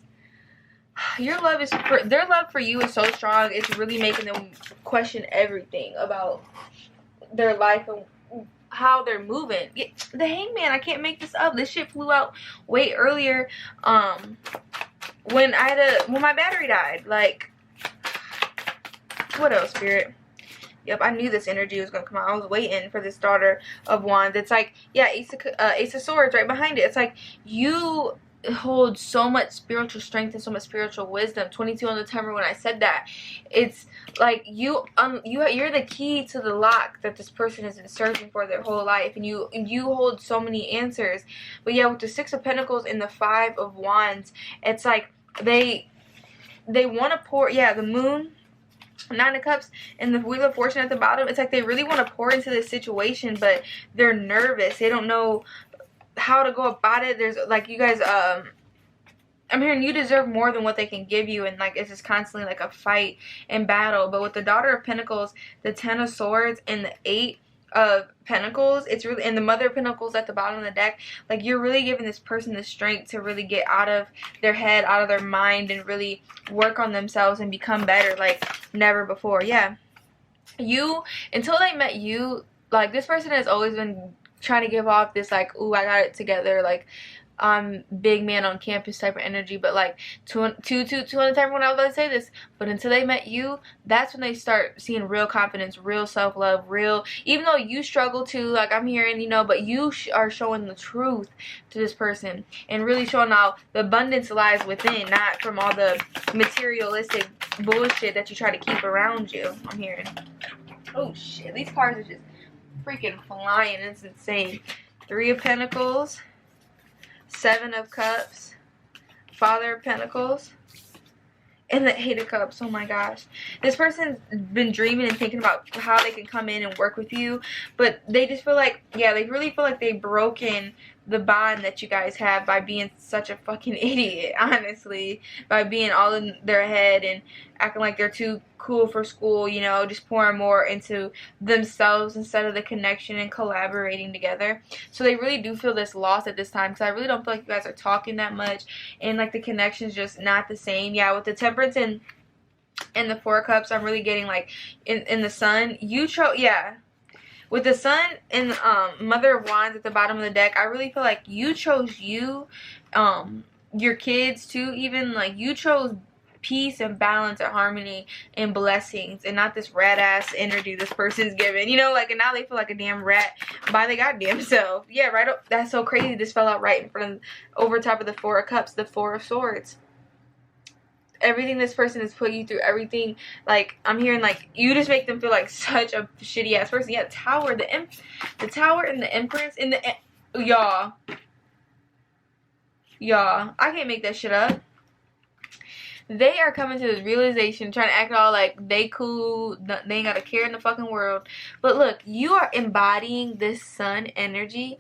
Their love for you is so strong. It's really making them question everything about their life and how they're moving. The Hangman, I can't make this up. This shit flew out way earlier. When my battery died. Like, what else, Spirit? Yep, I knew this energy was gonna come out. I was waiting for this Daughter of Wands. It's like, yeah, Ace of Swords right behind it. It's like you hold so much spiritual strength and so much spiritual wisdom. 22 on the timer when I said that. It's like you're the key to the lock that this person has been searching for their whole life, and you hold so many answers. But yeah, with the 6 of Pentacles and the 5 of Wands, it's like they want to pour, yeah, the Moon, 9 of Cups, and the Wheel of Fortune at the bottom. It's like they really want to pour into this situation, but they're nervous. They don't know how to go about it. There's like, you guys, I'm hearing you deserve more than what they can give you, and like it's just constantly like a fight and battle. But with the Daughter of Pentacles, the Ten of Swords, and the Eight of Pentacles, it's really, and the Mother of Pentacles at the bottom of the deck, like you're really giving this person the strength to really get out of their head, out of their mind, and really work on themselves and become better like never before. Yeah, you, until they met you, like this person has always been trying to give off this like, ooh, I got it together, like big man on campus type of energy. But like to the time when I was about to say this, but until they met you, that's when they start seeing real confidence, real self-love, real, even though you struggle too, like I'm hearing, you know, but you are showing the truth to this person and really showing how the abundance lies within, not from all the materialistic bullshit that you try to keep around you. I'm hearing, oh shit, these cards are just freaking flying. It's insane. Three of Pentacles, Seven of Cups, Father of Pentacles, and the Eight of Cups. Oh my gosh. This person's been dreaming and thinking about how they can come in and work with you, but they just feel like, yeah, they really feel like they've broken the bond that you guys have by being such a fucking idiot, honestly, by being all in their head and acting like they're too cool for school, you know, just pouring more into themselves instead of the connection and collaborating together. So they really do feel this loss at this time, because I really don't feel like you guys are talking that much, and like the connection's just not the same. Yeah, with the Temperance and the Four of Cups, I'm really getting like in the Sun, you chose, yeah, with the Sun and Mother of Wands at the bottom of the deck, I really feel like you chose you, your kids too, even like you chose peace and balance and harmony and blessings, and not this rat ass energy this person's giving, you know, like, and now they feel like a damn rat by the goddamn self. Yeah, right up, that's so crazy. This fell out right in front of, over top of the Four of Cups, the Four of Swords. Everything this person has put you through, everything, like I'm hearing like you just make them feel like such a shitty ass person. Yeah, Tower, the Tower and the Empress and the y'all, I can't make that shit up. They are coming to this realization, trying to act all like they cool, they ain't got a care in the fucking world. But look, you are embodying this Sun energy.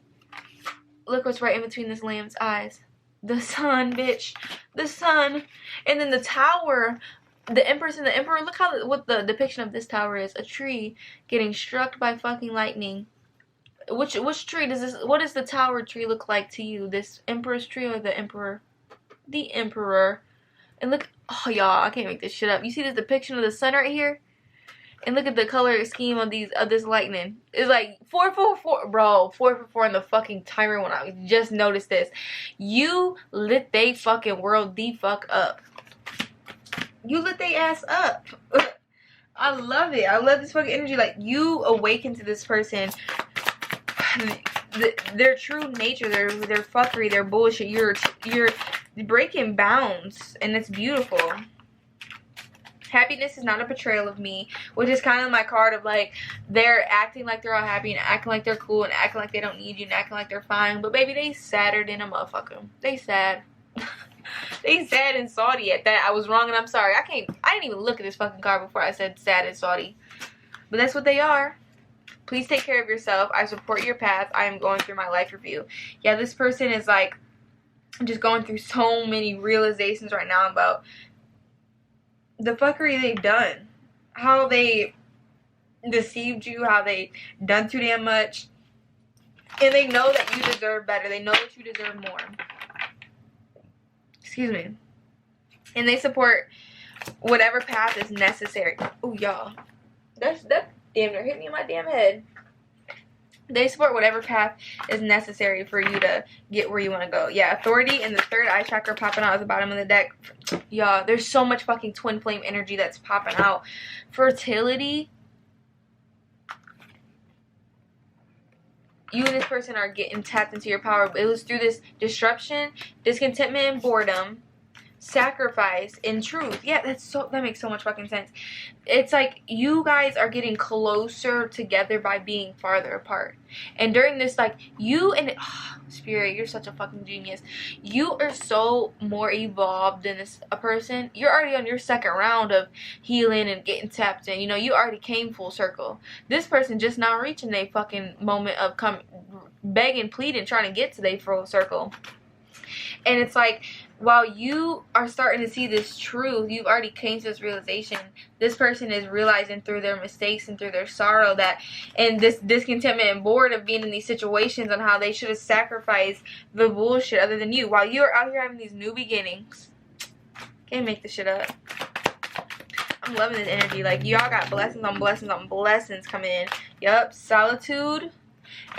Look what's right in between this lamb's eyes. The Sun, bitch. The Sun. And then the Tower, the Empress and the Emperor. Look how, what the depiction of this Tower is. A tree getting struck by fucking lightning. Which tree does this, what does the Tower tree look like to you? This Emperor's tree or the Emperor? The Emperor. And look, oh y'all, I can't make this shit up. You see this depiction of the Sun right here? And look at the color scheme of this lightning. It's like 444, bro. 444 in the fucking timer when I just noticed this. You lit they fucking world the fuck up. You lit they ass up. I love it. I love this fucking energy. Like you awaken to this person. Their true nature, their fuckery, their bullshit. You're breaking bounds, and it's beautiful. Happiness is not a betrayal of me, which is kind of my card of like they're acting like they're all happy and acting like they're cool and acting like they don't need you and acting like they're fine, but baby, they sadder than a motherfucker. They sad. They sad and salty at that. I was wrong and I'm sorry. I didn't even look at this fucking card before I said sad and salty, but that's what they are. Please take care of yourself. I support your path. I am going through my life review. Yeah, this person is like just going through so many realizations right now about the fuckery they've done, how they deceived you, how they done too damn much, and they know that you deserve better. They know that you deserve more. Excuse me. And they support whatever path is necessary. Oh y'all, that damn near hit me in my damn head. They support whatever path is necessary for you to get where you want to go. Yeah, Authority and the third eye chakra popping out at the bottom of the deck. Y'all, there's so much fucking twin flame energy that's popping out. Fertility. You and this person are getting tapped into your power. It was through this disruption, discontentment, and boredom. Sacrifice and truth. Yeah, that makes so much fucking sense. It's like you guys are getting closer together by being farther apart. And during this, like, you and Spirit, you're such a fucking genius. You are so more evolved than a person. You're already on your second round of healing and getting tapped in. You know, you already came full circle. This person just now reaching their fucking moment of begging, pleading, trying to get to their full circle. And it's like, while you are starting to see this truth, you've already came to this realization. This person is realizing through their mistakes and through their sorrow that, and this discontentment and bored of being in these situations, on how they should have sacrificed the bullshit other than you. While you're out here having these new beginnings. Can't make this shit up. I'm loving this energy. Like, y'all got blessings on blessings on blessings coming in. Yup, solitude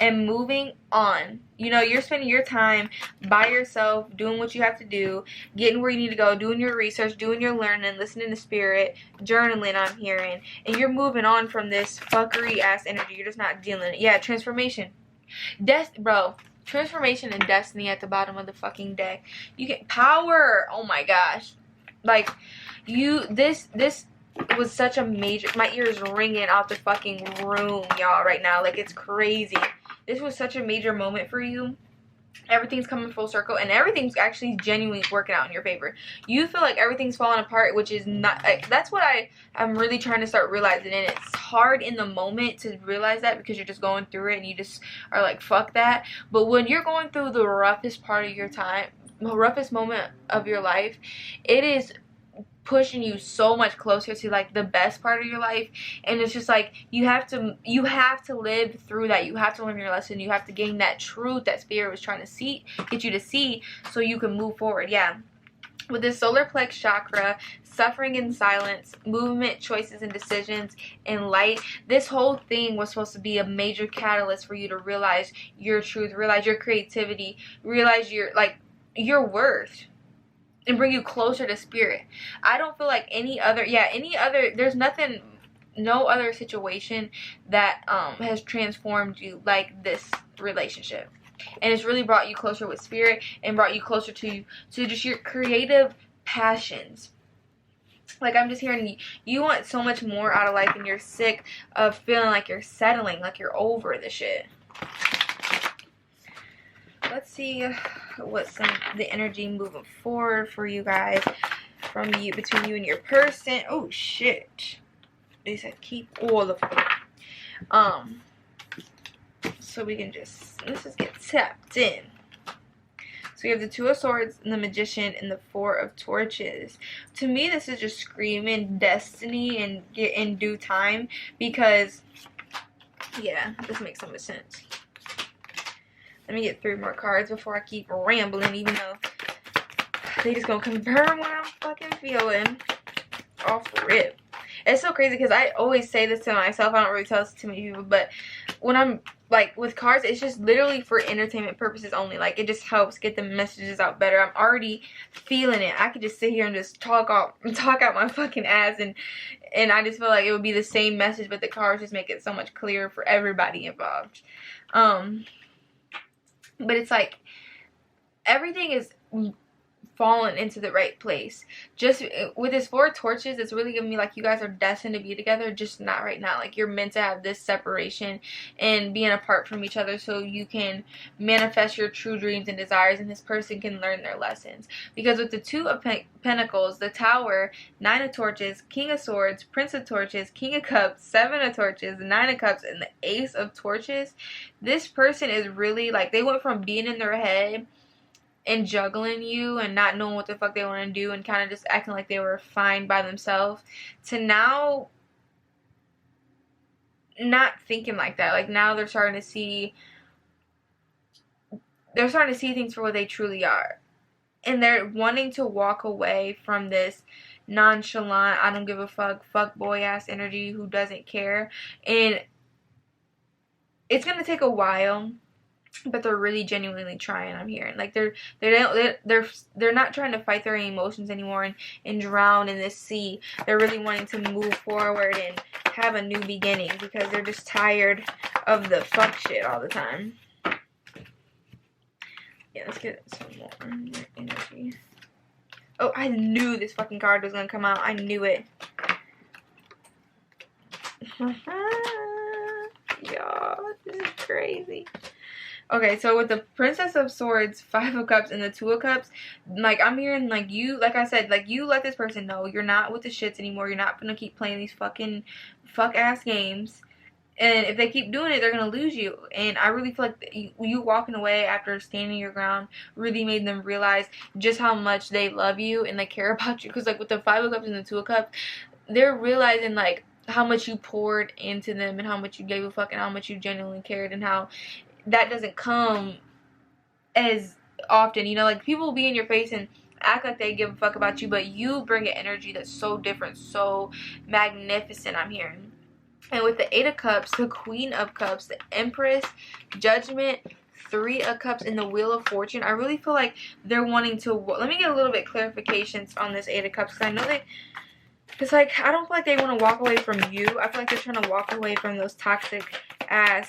and moving on. You know, you're spending your time by yourself, doing what you have to do, getting where you need to go, doing your research, doing your learning, listening to spirit, journaling, I'm hearing. And you're moving on from this fuckery ass energy. You're just not dealing it. Yeah, transformation. Bro, transformation and destiny at the bottom of the fucking deck. You get power. Oh my gosh. Like, this was such a major, my ears ringing out the fucking room, y'all, right now. Like, it's crazy. This was such a major moment for you. Everything's coming full circle, and everything's actually genuinely working out in your favor. You feel like everything's falling apart, which is not, that's what I'm really trying to start realizing. And it's hard in the moment to realize that, because you're just going through it and you just are like, fuck that. But when you're going through the roughest part of your time, the roughest moment of your life, it is pushing you so much closer to like the best part of your life. And it's just like, you have to live through that. You have to learn your lesson. You have to gain that truth that spirit was trying to get you to see, so you can move forward. Yeah, with this solar plex chakra, suffering in silence, movement, choices and decisions, and light. This whole thing was supposed to be a major catalyst for you to realize your truth, realize your creativity, realize your worth, and bring you closer to spirit. I don't feel like there's nothing, no other situation that has transformed you like this relationship. And it's really brought you closer with spirit, and brought you closer to just your creative passions. Like, I'm just hearing you want so much more out of life, and you're sick of feeling like you're settling, like you're over the shit. Let's see what's the energy moving forward for you guys, between you and your person. Oh shit! They said keep all of them. So we can let's just get tapped in. So we have the Two of Swords, and the Magician, and the Four of Torches. To me, this is just screaming destiny and get in due time, because yeah, this makes so much sense. Let me get 3 more cards before I keep rambling, even though they just gonna confirm what I'm fucking feeling. Off rip. It's so crazy, because I always say this to myself. I don't really tell this to many people, but when I'm like with cards, it's just literally for entertainment purposes only. Like, it just helps get the messages out better. I'm already feeling it. I could just sit here and just talk out my fucking ass, and I just feel like it would be the same message, but the cards just make it so much clearer for everybody involved. But it's like everything is fallen into the right place. Just with this Four of Torches, it's really giving me like you guys are destined to be together, just not right now. Like, you're meant to have this separation and being apart from each other, so you can manifest your true dreams and desires, and this person can learn their lessons. Because with the Two of Pentacles, the Tower, Nine of Torches, King of Swords, Prince of Torches, King of Cups, Seven of Torches, Nine of Cups, and the Ace of Torches, this person is really like, they went from being in their head and juggling you and not knowing what the fuck they want to do, and kind of just acting like they were fine by themselves, to now not thinking like that. Like, now they're starting to see things for what they truly are, and they're wanting to walk away from this nonchalant, I don't give a fuck boy ass energy who doesn't care. And it's gonna take a while, but they're really genuinely trying. I'm hearing like they're not trying to fight their emotions anymore and drown in this sea. They're really wanting to move forward and have a new beginning, because they're just tired of the fuck shit all the time. Yeah, let's get some more energy. Oh, I knew this fucking card was gonna come out. I knew it. Y'all, this is crazy. Okay, so with the Princess of Swords, Five of Cups, and the Two of Cups, like, I'm hearing, like, you, like I said, like, you let this person know you're not with the shits anymore. You're not gonna keep playing these fucking fuck-ass games. And if they keep doing it, they're going to lose you. And I really feel like you walking away after standing your ground really made them realize just how much they love you and they care about you. Because, like, with the 5 of Cups and the 2 of Cups, they're realizing, like, how much you poured into them and how much you gave a fuck and how much you genuinely cared, and how that doesn't come as often. You know, like, people will be in your face and act like they give a fuck about you, but you bring an energy that's so different, so magnificent, I'm hearing. And with the 8 of Cups, the Queen of Cups, the Empress, Judgment, 3 of Cups, and the Wheel of Fortune, I really feel like they're wanting to... Let me get a little bit clarifications on this 8 of Cups, because I know that... It's like, I don't feel like they want to walk away from you. I feel like they're trying to walk away from those toxic-ass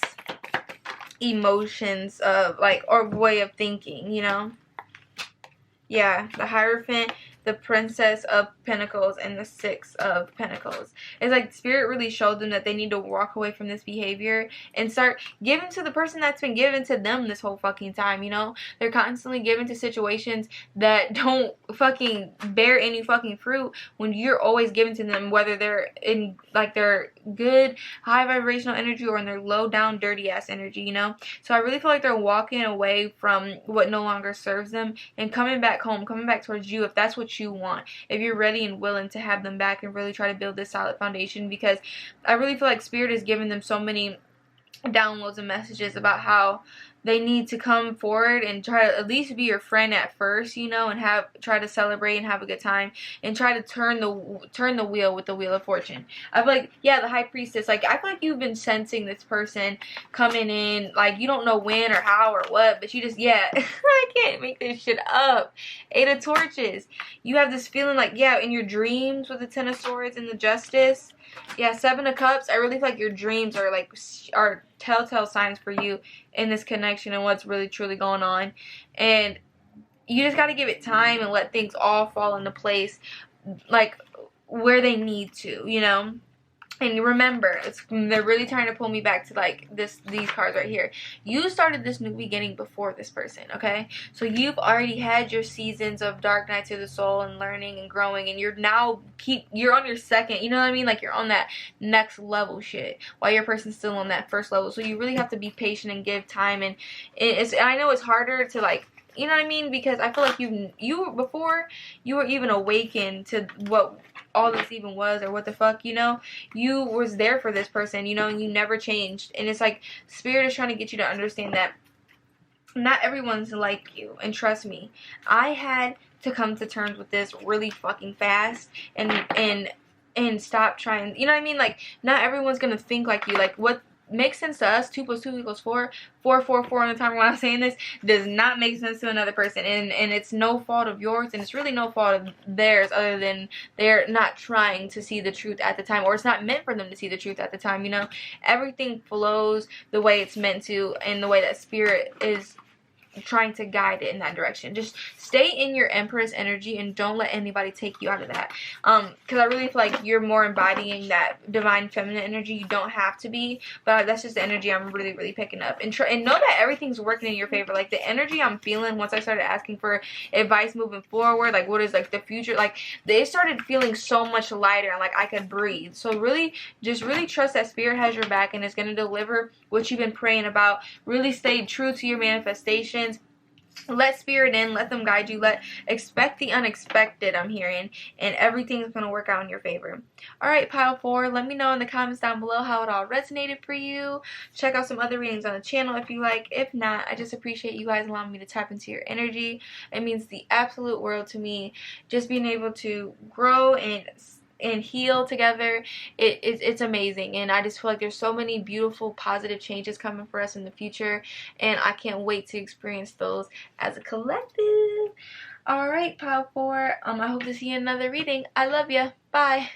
emotions of, like, or way of thinking, you know? Yeah, the Hierophant, the Princess of Pentacles, and the 6 of Pentacles. It's like Spirit really showed them that they need to walk away from this behavior and start giving to the person that's been given to them this whole fucking time, you know? They're constantly given to situations that don't fucking bear any fucking fruit when you're always giving to them, whether they're in, like, their good, high vibrational energy or in their low down, dirty ass energy, you know? So I really feel like they're walking away from what no longer serves them and coming back home, coming back towards you if that's what you want, if you're ready and willing to have them back and really try to build this solid foundation. Because I really feel like Spirit is giving them so many downloads and messages about how they need to come forward and try to at least be your friend at first, you know, and try to celebrate and have a good time and try to turn the wheel with the Wheel of Fortune. I feel like, yeah, the High Priestess, like, I feel like you've been sensing this person coming in, like, you don't know when or how or what, but you just, yeah, I can't make this shit up. 8 of Torches, you have this feeling like, yeah, in your dreams with the 10 of Swords and the Justice. Yeah, 7 of Cups, I really feel like your dreams are telltale signs for you in this connection and what's really truly going on. And you just got to give it time and let things all fall into place, like, where they need to, you know? And remember, they're really trying to pull me back to, like, these cards right here. You started this new beginning before this person, okay? So you've already had your seasons of dark nights of the soul and learning and growing, and you're on your second, you know what I mean? Like, you're on that next level shit, while your person's still on that first level. So you really have to be patient and give time. And I know it's harder to, like, you know what I mean? Because I feel like before you were even awakened to what all this even was, or what the fuck, you know, you was there for this person, you know, and you never changed. And it's like Spirit is trying to get you to understand that not everyone's like you. And trust me, I had to come to terms with this really fucking fast and stop trying, you know what I mean? Like, not everyone's gonna think like you. Like, what makes sense to us, 2 + 2 = 4, 4 on the time when I'm saying this, does not make sense to another person. And it's no fault of yours, and it's really no fault of theirs, other than they're not trying to see the truth at the time, or it's not meant for them to see the truth at the time, you know? Everything flows the way it's meant to, and the way that Spirit is trying to guide it in that direction. Just stay in your Empress energy and don't let anybody take you out of that. Because I really feel like you're more embodying that divine feminine energy. You don't have to be, but that's just the energy I'm really, really picking up. And know that everything's working in your favor. Like, the energy I'm feeling once I started asking for advice moving forward, like, what is, like, the future, like, they started feeling so much lighter, and, like, I could breathe. So really, just really trust that Spirit has your back and is going to deliver what you've been praying about. Really stay true to your manifestation. Let Spirit in, let them guide you, expect the unexpected, I'm hearing, and everything's going to work out in your favor. Alright, pile 4, let me know in the comments down below how it all resonated for you. Check out some other readings on the channel if you like. If not, I just appreciate you guys allowing me to tap into your energy. It means the absolute world to me, just being able to grow and heal together. It's amazing, and I just feel like there's so many beautiful positive changes coming for us in the future, and I can't wait to experience those as a collective. Alright, pile 4, I hope to see you in another reading. I love ya. Bye.